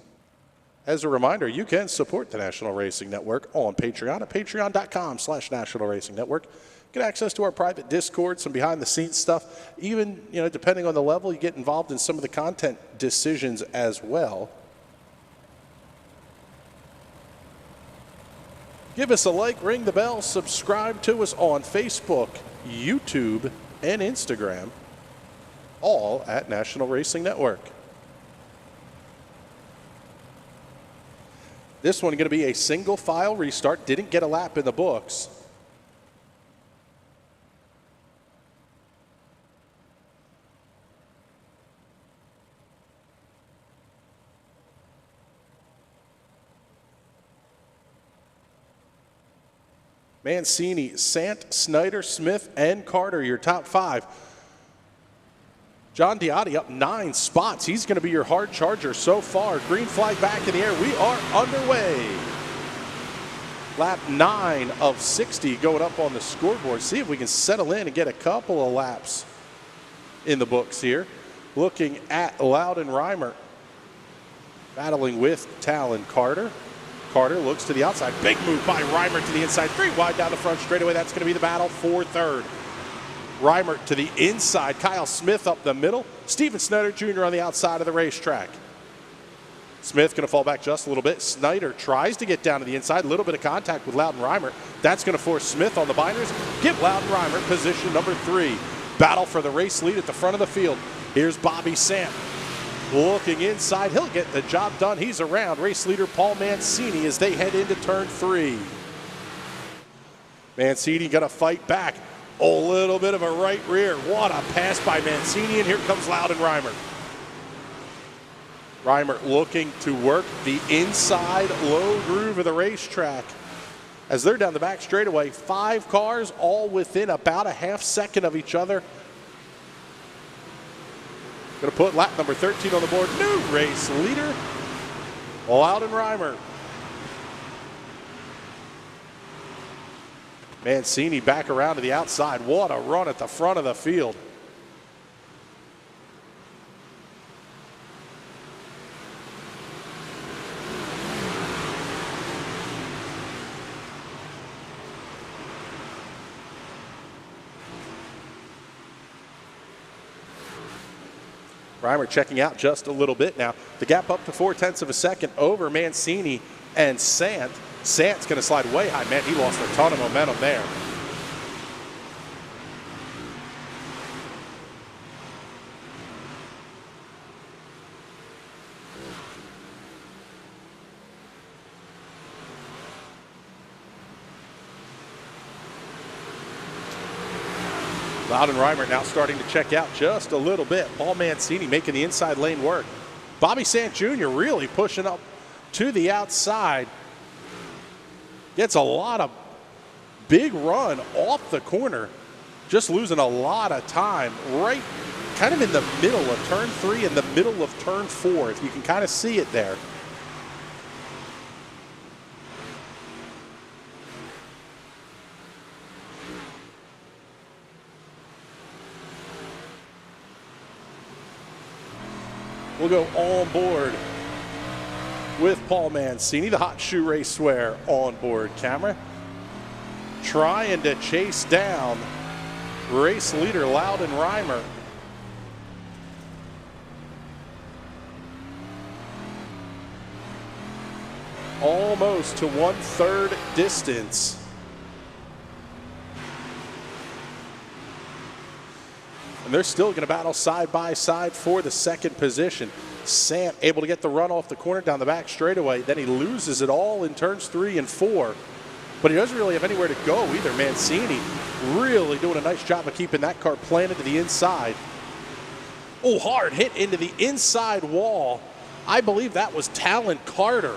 as a reminder, you can support the National Racing Network on Patreon at patreon.com/National Racing Network. Get access to our private Discord, some behind-the-scenes stuff. Even, depending on the level, you get involved in some of the content decisions as well. Give us a like, ring the bell, subscribe to us on Facebook, YouTube, and Instagram, all at National Racing Network. This one going to be a single file restart. Didn't get a lap in the books. Mancini, Sant, Snyder, Smith, and Carter, your top 5. John Diotti up 9 spots. He's going to be your hard charger so far. Green flag back in the air. We are underway. Lap 9 of 60 going up on the scoreboard. See if we can settle in and get a couple of laps in the books here. Looking at Loudon Reimer battling with Talon Carter. Carter looks to the outside. Big move by Reimer to the inside. 3 wide down the front straightaway. That's going to be the battle for third. Reimer to the inside. Kyle Smith up the middle. Steven Snyder Jr. on the outside of the racetrack. Smith going to fall back just a little bit. Snyder tries to get down to the inside. A little bit of contact with Loudon Reimer. That's going to force Smith on the binders. Give Loudon Reimer position number 3. Battle for the race lead at the front of the field. Here's Bobby Sant. Looking inside, he'll get the job done. He's around race leader Paul Mancini as they head into turn 3. Mancini got to fight back. A little bit of a right rear. What a pass by Mancini, and here comes Loudon Reimer. Reimer looking to work the inside low groove of the racetrack. As they're down the back straightaway, 5 cars all within about a half second of each other. Going to put lap number 13 on the board. New race leader, Loudon Reimer. Mancini back around to the outside. What a run at the front of the field. Reimer checking out just a little bit now. The gap up to 0.4 of a second over Mancini and Sant. Sant's going to slide way high. Man, he lost a ton of momentum there. Loudon Reimer now starting to check out just a little bit. Paul Mancini making the inside lane work. Bobby Sant Jr. really pushing up to the outside. Gets a lot of big run off the corner. Just losing a lot of time right kind of in the middle of turn 3 and the middle of turn 4. If you can kind of see it there. We'll go on board with Paul Mancini, the Hot Shoe Racewear onboard camera. Trying to chase down race leader Loudon Reimer. Almost to 1/3 distance. And they're still going to battle side by side for the second position. Sant able to get the run off the corner down the back straightaway. Then he loses it all in turns 3 and 4. But he doesn't really have anywhere to go either. Mancini really doing a nice job of keeping that car planted to the inside. Oh, hard hit into the inside wall. I believe that was Talon Carter.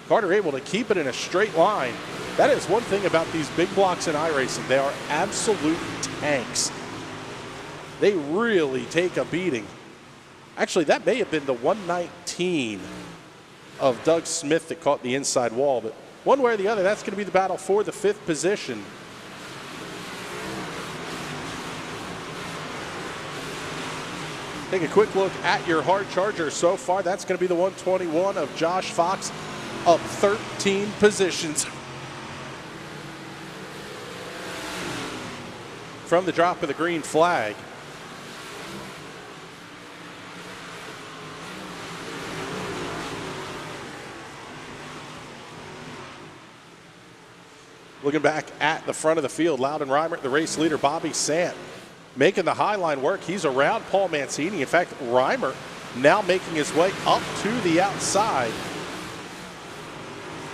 Carter able to keep it in a straight line. That is one thing about these big blocks in iRacing. They are absolute tanks. They really take a beating. Actually, that may have been the 119 of Doug Smith that caught the inside wall. But one way or the other, that's going to be the battle for the 5th position. Take a quick look at your hard charger so far. That's going to be the 121 of Josh Fox, up 13 positions. From the drop of the green flag. Looking back at the front of the field, Loudon Reimer, the race leader, Bobby Sant, making the high line work. He's around Paul Mancini. In fact, Reimer now making his way up to the outside.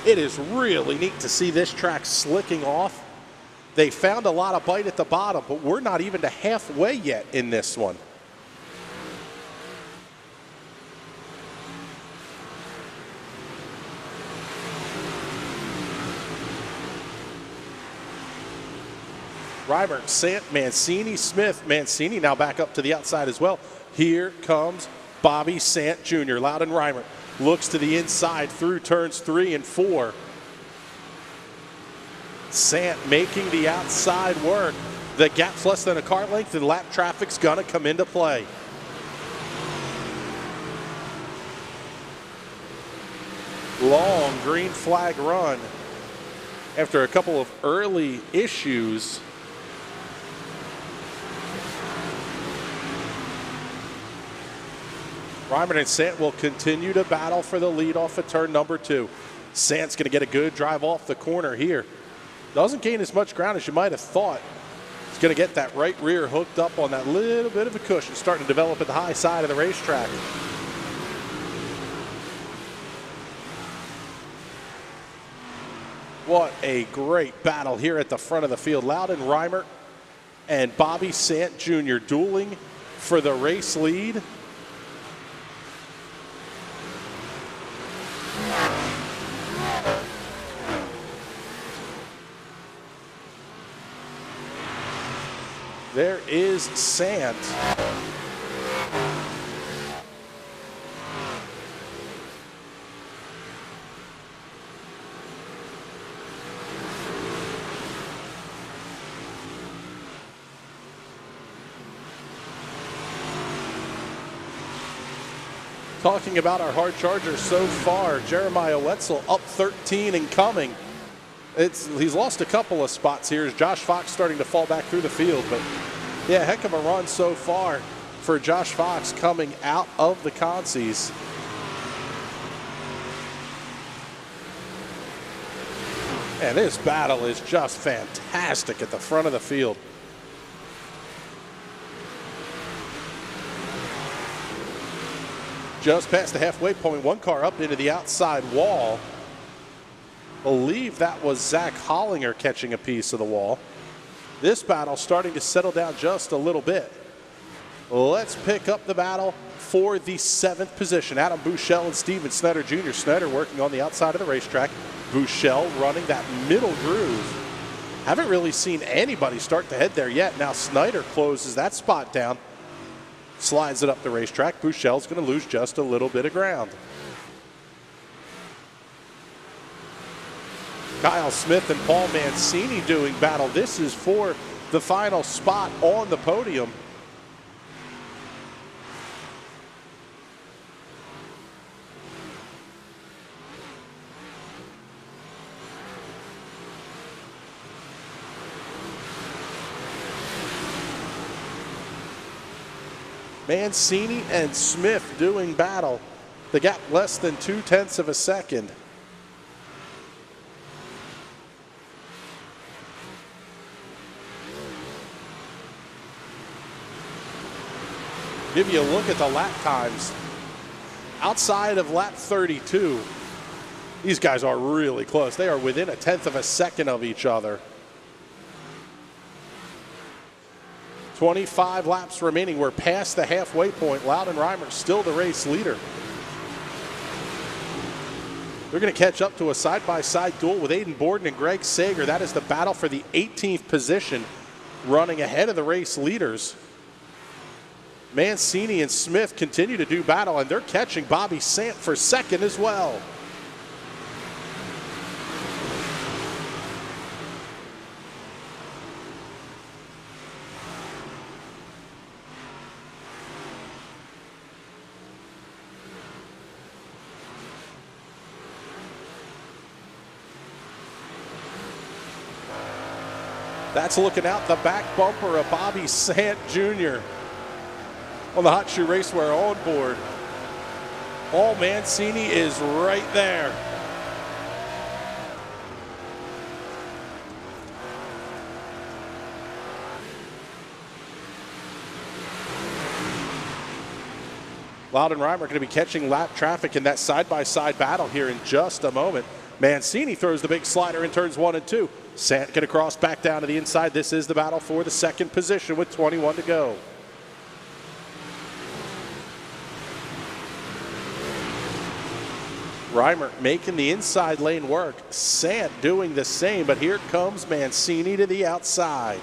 It is really neat to see this track slicking off. They found a lot of bite at the bottom, but we're not even to halfway yet in this one. Reimer, Sant, Mancini, Smith. Mancini now back up to the outside as well. Here comes Bobby Sant Jr. Loudon Reimer looks to the inside through turns 3 and 4. Sant making the outside work. The gap's less than a car length, and lap traffic's gonna come into play. Long green flag run after a couple of early issues. Reimer and Sant will continue to battle for the lead off of turn number 2. Sant's going to get a good drive off the corner here. Doesn't gain as much ground as you might have thought. He's going to get that right rear hooked up on that little bit of a cushion, starting to develop at the high side of the racetrack. What a great battle here at the front of the field. Loudon Reimer and Bobby Sant Jr. dueling for the race lead. There is Sant. Talking about our hard chargers so far, Jeremiah Wetzel up 13 and coming. He's lost a couple of spots here as Josh Fox starting to fall back through the field, but yeah, heck of a run so far for Josh Fox coming out of the consies. And this battle is just fantastic at the front of the field. Just past the halfway point, one car up into the outside wall. Believe that was Zach Hollinger catching a piece of the wall. This battle starting to settle down just a little bit. Let's pick up the battle for the 7th position. Adam Buechele and Steven Snyder Jr. Snyder working on the outside of the racetrack. Buechele running that middle groove. Haven't really seen anybody start to head there yet. Now Snyder closes that spot down, slides it up the racetrack. Buechele's going to lose just a little bit of ground. Kyle Smith and Paul Mancini doing battle. This is for the final spot on the podium. Mancini and Smith doing battle. The gap less than 0.2 of a second. Give you a look at the lap times. Outside of lap 32, these guys are really close. They are within 1/10 of a second of each other. 25 laps remaining. We're past the halfway point. Loudon Reimer still the race leader. They're going to catch up to a side-by-side duel with Aiden Borden and Greg Sager. That is the battle for the 18th position, running ahead of the race leaders. Mancini and Smith continue to do battle, and they're catching Bobby Sant for second as well. That's looking out the back bumper of Bobby Sant Jr. on the Hot Shoe Racewear on board. Paul Mancini is right there. Loud and Reimer are going to be catching lap traffic in that side-by-side battle here in just a moment. Mancini throws the big slider in turns 1 and 2. Sant going to cross back down to the inside. This is the battle for the second position with 21 to go. Reimer making the inside lane work. Sant doing the same, but here comes Mancini to the outside.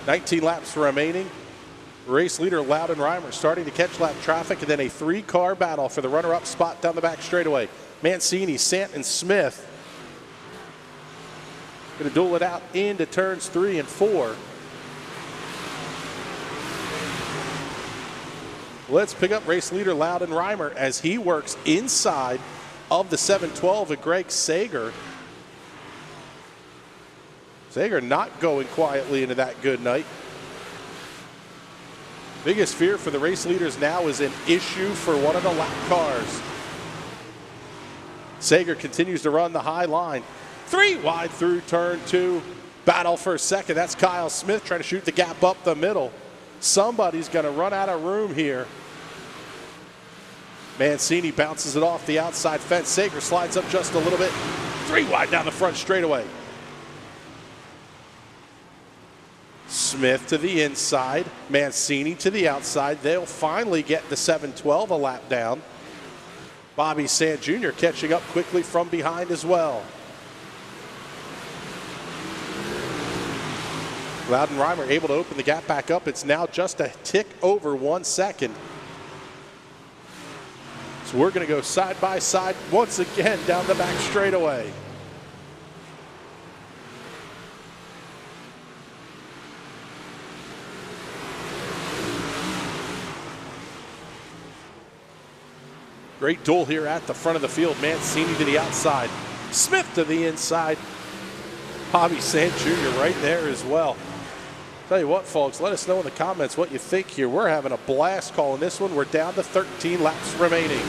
"19 laps remaining. Race leader Loud and Reimer starting to catch lap traffic, and then a 3-car battle for the runner-up spot down the back straightaway. Mancini, Sant, and Smith going to duel it out into turns 3 and 4. Let's pick up race leader Loud and Reimer as he works inside of the 712 of Greg Sager. Sager not going quietly into that good night. Biggest fear for the race leaders now is an issue for one of the lap cars. Sager continues to run the high line. 3 wide through turn 2. Battle for a second. That's Kyle Smith trying to shoot the gap up the middle. Somebody's going to run out of room here. Mancini bounces it off the outside fence. Sager slides up just a little bit. 3 wide down the front straightaway. Smith to the inside, Mancini to the outside. They'll finally get the 712 a lap down. Bobby Sant Jr. catching up quickly from behind as well. Loud and Reimer able to open the gap back up. It's now just a tick over 1 second. So we're going to go side by side once again down the back straightaway. Great duel here at the front of the field. Mancini to the outside. Smith to the inside. Bobby Sant Jr. right there as well. Tell you what, folks, let us know in the comments what you think here. We're having a blast calling this one. We're down to 13 laps remaining.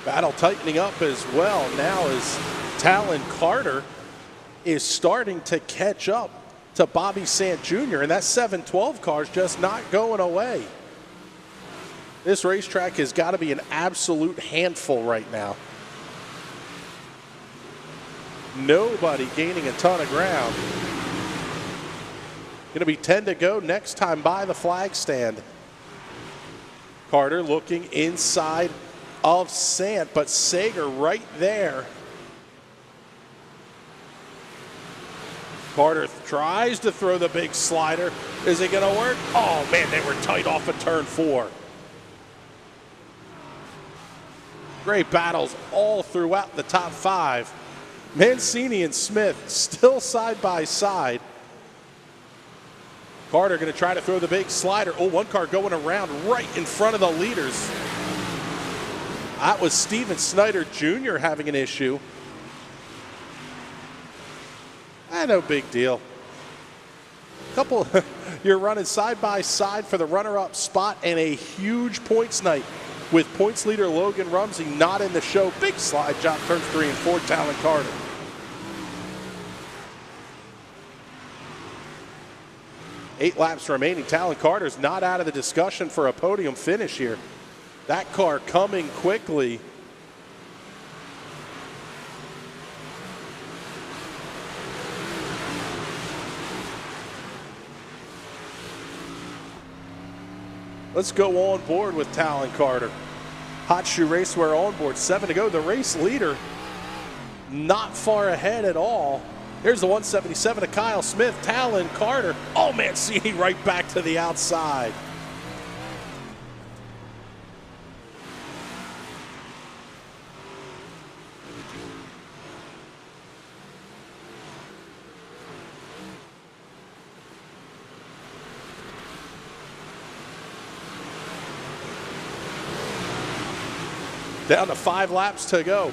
Battle tightening up as well now as Talon Carter is starting to catch up to Bobby Sant Jr. and that 712 car is just not going away. This racetrack has got to be an absolute handful right now. Nobody gaining a ton of ground. Going to be 10 to go next time by the flag stand. Carter looking inside of Sant, but Sager right there. Carter tries to throw the big slider. Is it going to work? Oh man, they were tight off of turn 4. Great battles all throughout the top 5. Mancini and Smith still side by side. Carter going to try to throw the big slider. Oh, one car going around right in front of the leaders. That was Steven Snyder Jr. having an issue. No big deal. You're running side by side for the runner-up spot and a huge points night with points leader Logan Rumsey not in the show. Big slide job, turns 3 and 4, Talon Carter. Eight laps remaining. Talon Carter's not out of the discussion for a podium finish here. That car coming quickly. Let's go on board with Talon Carter. Hot Shoe Racewear on board, 7 to go. The race leader not far ahead at all. Here's the 177 to Kyle Smith. Talon Carter. Oh, Mancini right back to the outside. Down to 5 laps to go.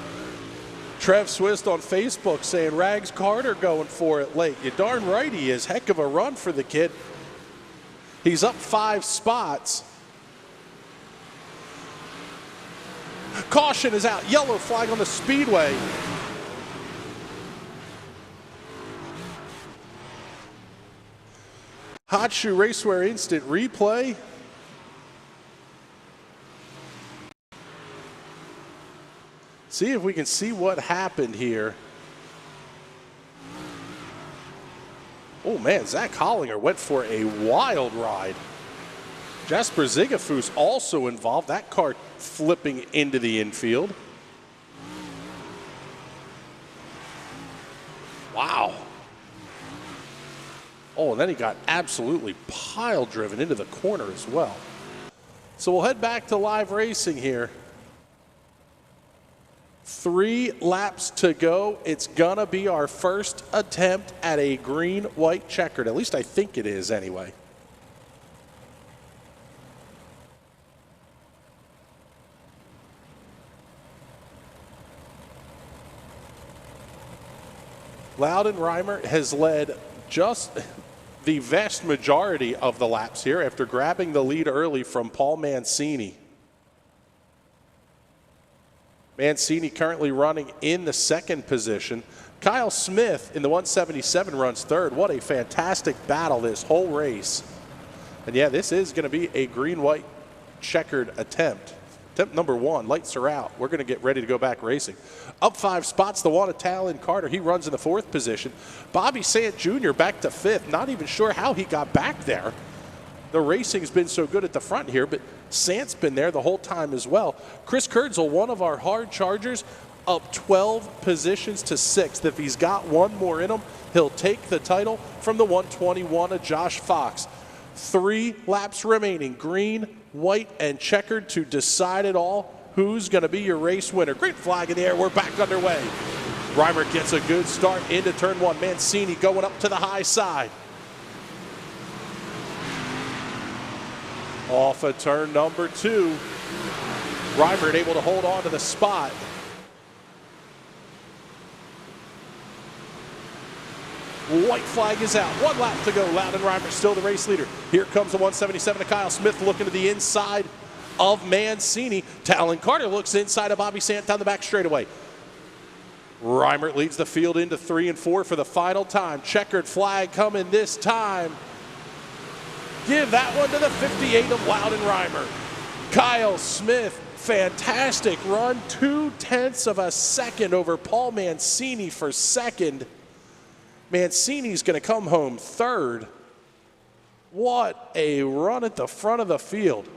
Trev Swist on Facebook saying Rags Carter going for it late. You darn right he is. Heck of a run for the kid. He's up 5 spots. Caution is out. Yellow flag on the speedway. Hot Shoe Racewear instant replay. See if we can see what happened here. Oh man, Zach Hollinger went for a wild ride. Jasper Zigafus also involved. That car flipping into the infield. Wow. Oh, and then he got absolutely pile driven into the corner as well. So we'll head back to live racing here. 3 laps to go. It's gonna be our first attempt at a green-white checkered. At least I think it is anyway. Loudon Reimer has led just the vast majority of the laps here after grabbing the lead early from Paul Mancini. Mancini currently running in the 2nd position. Kyle Smith in the 177 runs 3rd. What a fantastic battle this whole race. And yeah, this is going to be a green-white checkered attempt. Attempt number 1, lights are out. We're going to get ready to go back racing. Up 5 spots, the one of Talon Carter. He runs in the 4th position. Bobby Sant Jr. back to 5th. Not even sure how he got back there. The racing's been so good at the front here, but Sant's been there the whole time as well. Chris Kurtzel, one of our hard chargers, up 12 positions to 6th. If he's got one more in him, he'll take the title from the 121 of Josh Fox. 3 laps remaining, green, white, and checkered to decide it all. Who's going to be your race winner? Green flag in the air. We're back underway. Reimer gets a good start into turn 1. Mancini going up to the high side. Off of turn number 2. Reimer able to hold on to the spot. White flag is out. 1 lap to go. Loudon Reimer still the race leader. Here comes the 177 of Kyle Smith looking to the inside of Mancini. Talon Carter looks inside of Bobby Sant down the back straightaway. Reimer leads the field into 3 and 4 for the final time. Checkered flag coming this time. Give that one to the 58 of Loudon Reimer. Kyle Smith, fantastic run. 0.2 of a second over Paul Mancini for 2nd. Mancini's going to come home 3rd. What a run at the front of the field.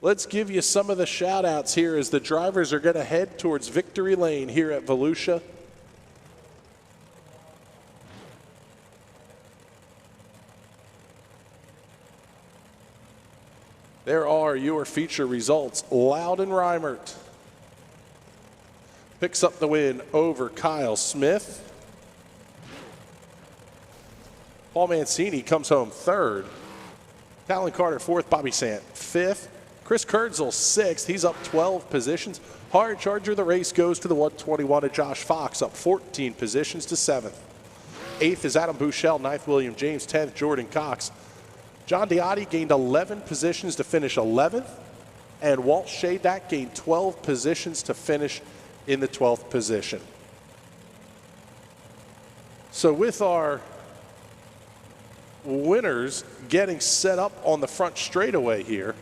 Let's give you some of the shout outs here as the drivers are going to head towards victory lane here at Volusia. There are your feature results. Loudon Reimer picks up the win over Kyle Smith. Paul Mancini comes home 3rd. Talon Carter 4th. Bobby Sant 5th. Chris Kurtzel 6th. He's up 12 positions. Hard charger of the race goes to the 121 of Josh Fox, up 14 positions to 7th. 8th is Adam Bouchel. 9th William James. 10th Jordan Cox. John Diotti gained 11 positions to finish 11th. And Walt Shadak gained 12 positions to finish in the 12th position. So with our winners getting set up on the front straightaway here,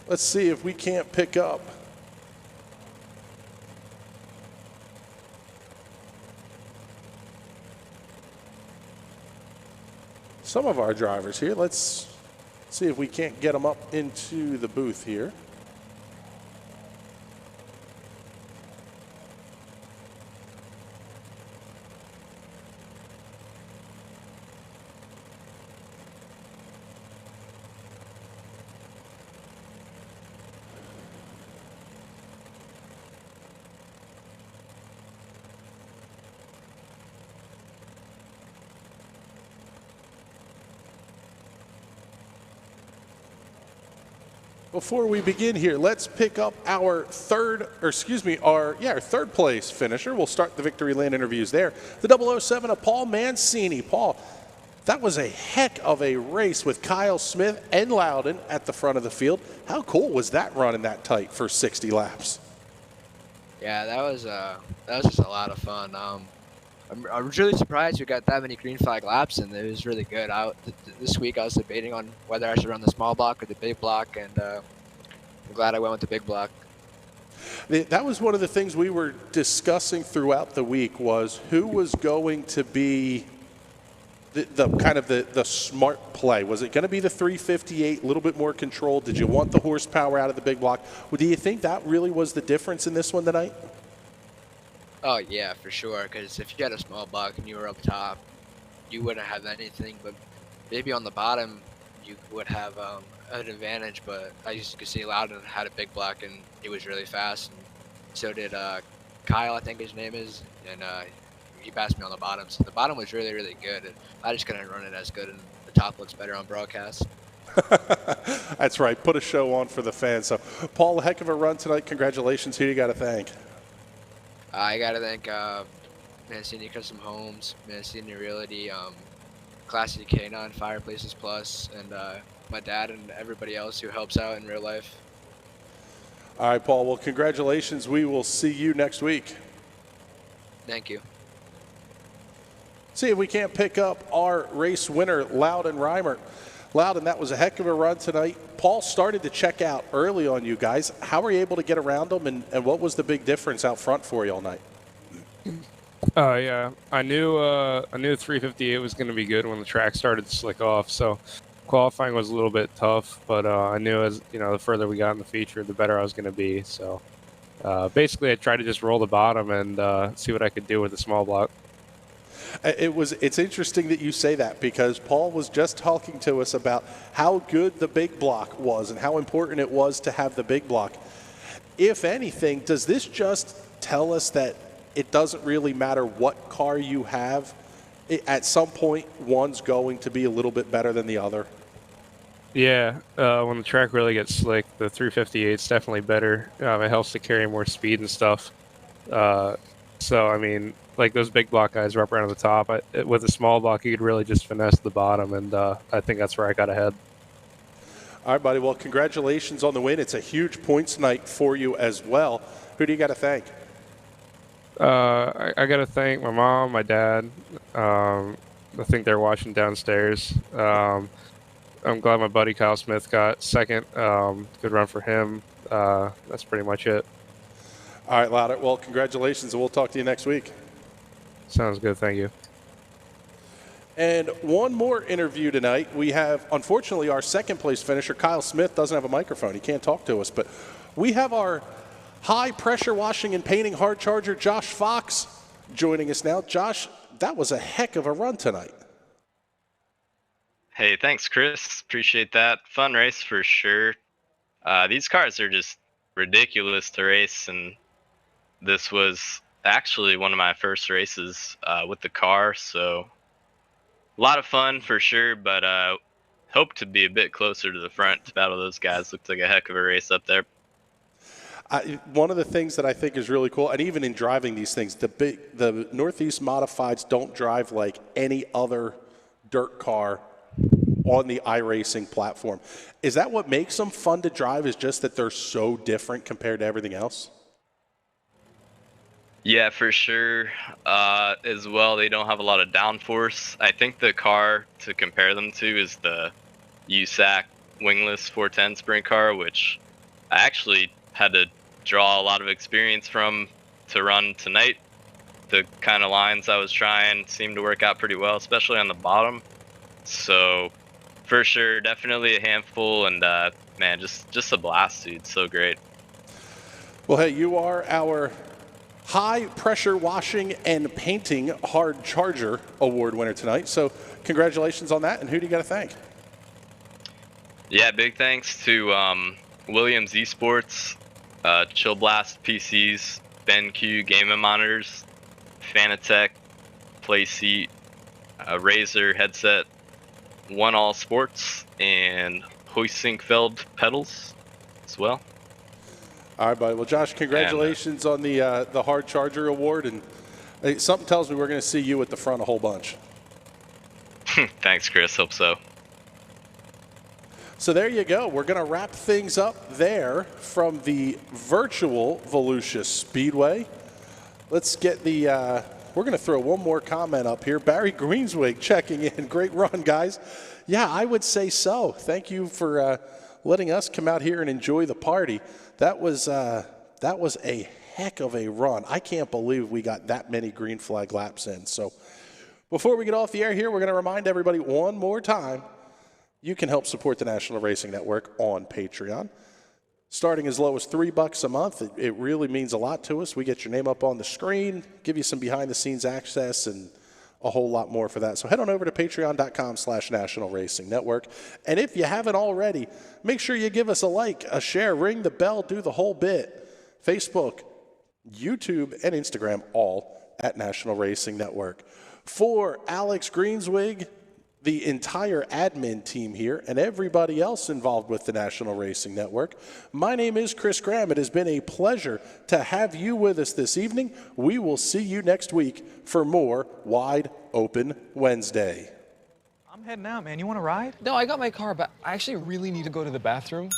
let's see if we can't pick up some of our drivers here. Let's see if we can't get them up into the booth here. before we begin here, let's pick up our third place finisher. We'll start the Victory Lane interviews there. The 007 of Paul Mancini. Paul, that was a heck of a race with Kyle Smith and Loudon at the front of the field. How cool was that running that tight for 60 laps? Yeah, that was just a lot of fun. I was really surprised we got that many green flag laps, and it was really good. This week I was debating on whether I should run the small block or the big block, and I'm glad I went with the big block. That was one of the things we were discussing throughout the week, was who was going to be the smart play. Was it going to be the 358, a little bit more control? Did you want the horsepower out of the big block? Well, do you think that really was the difference in this one tonight? Oh yeah, for sure. Because if you had a small block and you were up top, you wouldn't have anything. But maybe on the bottom, you would have an advantage. But I used to see Loudon had a big block and he was really fast, and so did Kyle, I think his name is, and he passed me on the bottom. So the bottom was really, really good. And I just couldn't run it as good, and the top looks better on broadcast. That's right. Put a show on for the fans. So, Paul, a heck of a run tonight. Congratulations. Who you got to thank? I got to thank Mancini Custom Homes, Mancini Realty, Classy K9, Fireplaces Plus, and my dad and everybody else who helps out in real life. All right, Paul. Well, congratulations. We will see you next week. Thank you. See if we can't pick up our race winner, Loudon Reimer. Loudon, that was a heck of a run tonight. Paul started to check out early on you guys. How were you able to get around them, and what was the big difference out front for you all night? Yeah, I knew 358 was going to be good when the track started to slick off. So qualifying was a little bit tough, but I knew as the further we got in the feature, the better I was going to be. So basically, I tried to just roll the bottom and see what I could do with the small block. It's interesting that you say that, because Paul was just talking to us about how good the big block was and how important it was to have the big block. If anything, does this just tell us that it doesn't really matter what car you have? At some point, one's going to be a little bit better than the other. Yeah, when the track really gets slick, the 358 is definitely better. It helps to carry more speed and stuff. So, I mean, like those big block guys were up around the top. With a small block, you could really just finesse the bottom, and I think that's where I got ahead. All right, buddy. Well, congratulations on the win. It's a huge points night for you as well. Who do you got to thank? I got to thank my mom, my dad. I think they're watching downstairs. I'm glad my buddy Kyle Smith got second. Good run for him. That's pretty much it. All right, Loudon. Well, congratulations, and we'll talk to you next week. Sounds good. Thank you. And one more interview tonight. We have, unfortunately, our second place finisher, Kyle Smith, doesn't have a microphone. He can't talk to us, but we have our high pressure washing and painting hard charger, Josh Fox, joining us now. Josh, that was a heck of a run tonight. Hey, thanks, Chris. Appreciate that. Fun race for sure. These cars are just ridiculous to race, and this was actually one of my first races with the car, so a lot of fun for sure, but hope to be a bit closer to the front to battle those guys. Looked like a heck of a race up there. One of the things that I think is really cool, and even in driving these things, the Northeast Modifieds don't drive like any other dirt car on the iRacing platform. Is that what makes them fun to drive, is just that they're so different compared to everything else? Yeah, for sure. As well, they don't have a lot of downforce. I think the car to compare them to is the USAC wingless 410 sprint car, which I actually had to draw a lot of experience from to run tonight. The kind of lines I was trying seemed to work out pretty well, especially on the bottom. So for sure, definitely a handful, and man, just a blast, dude. So great. Well, hey, you are our high pressure washing and painting hard charger award winner tonight. So congratulations on that. And who do you got to thank? Yeah, big thanks to Williams Esports, Chill Blast PCs, BenQ Gaming Monitors, Fanatec, Playseat, Razer headset, One All Sports, and Hoistinkfeld pedals. as well. All right, buddy. Well, Josh, congratulations on the Hard Charger Award. And something tells me we're going to see you at the front a whole bunch. Thanks, Chris. Hope so. So there you go. We're going to wrap things up there from the virtual Volusia Speedway. Let's get the we're going to throw one more comment up here. Barry Greenswig checking in. Great run, guys. Yeah, I would say so. Thank you for letting us come out here and enjoy the party. That was a heck of a run. I can't believe we got that many green flag laps in. So before we get off the air here, we're going to remind everybody one more time, you can help support the National Racing Network on Patreon. Starting as low as $3 a month, it really means a lot to us. We get your name up on the screen, give you some behind-the-scenes access, and a whole lot more for that. So head on over to patreon.com/National Racing Network. And if you haven't already, make sure you give us a like, a share, ring the bell, do the whole bit. Facebook, YouTube, and Instagram, all at National Racing Network. For Alex Greenswig, the entire admin team here, and everybody else involved with the National Racing Network, my name is Chris Graham. It has been a pleasure to have you with us this evening. We will see you next week for more Wide Open Wednesday. I'm heading out, man. You want to ride? No, I got my car, but I actually really need to go to the bathroom.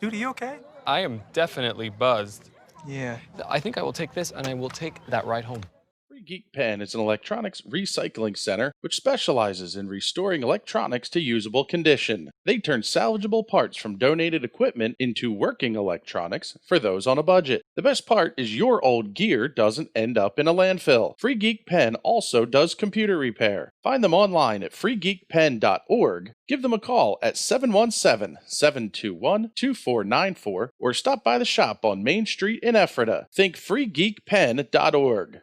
Dude, are you okay? I am definitely buzzed. Yeah. I think I will take this, and I will take that ride home. Free Geek Pen is an electronics recycling center which specializes in restoring electronics to usable condition. They turn salvageable parts from donated equipment into working electronics for those on a budget. The best part is your old gear doesn't end up in a landfill. Free Geek Pen also does computer repair. Find them online at freegeekpen.org. Give them a call at 717-721-2494 or stop by the shop on Main Street in Ephrata. Think freegeekpen.org.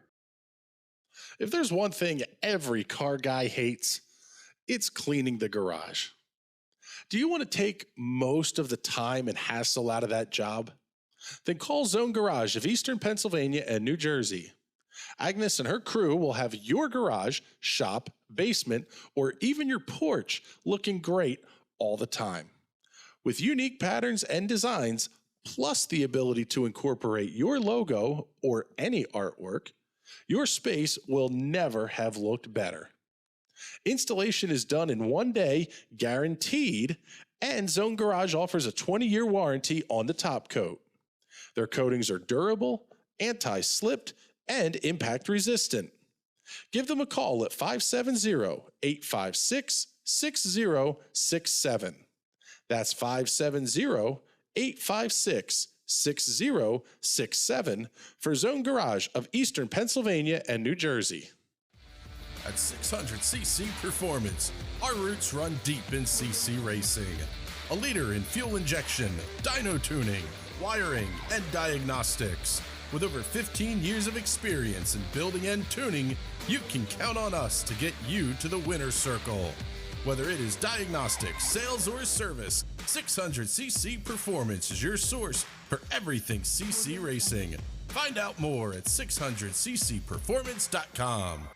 If there's one thing every car guy hates, it's cleaning the garage. Do you want to take most of the time and hassle out of that job? Then call Zone Garage of Eastern Pennsylvania and New Jersey. Agnes and her crew will have your garage, shop, basement, or even your porch looking great all the time. With unique patterns and designs, plus the ability to incorporate your logo or any artwork, your space will never have looked better. Installation is done in 1 day, guaranteed, and Zone Garage offers a 20-year warranty on the top coat. Their coatings are durable, anti-slipped, and impact resistant. Give them a call at 570-856-6067. That's 570-856-6067 for Zone Garage of Eastern Pennsylvania and New Jersey. At 600cc Performance, our roots run deep in CC racing. A leader in fuel injection, dyno tuning, wiring, and diagnostics. With over 15 years of experience in building and tuning, you can count on us to get you to the winner's circle. Whether it is diagnostics, sales, or service, 600cc Performance is your source for everything CC racing. Find out more at 600ccperformance.com.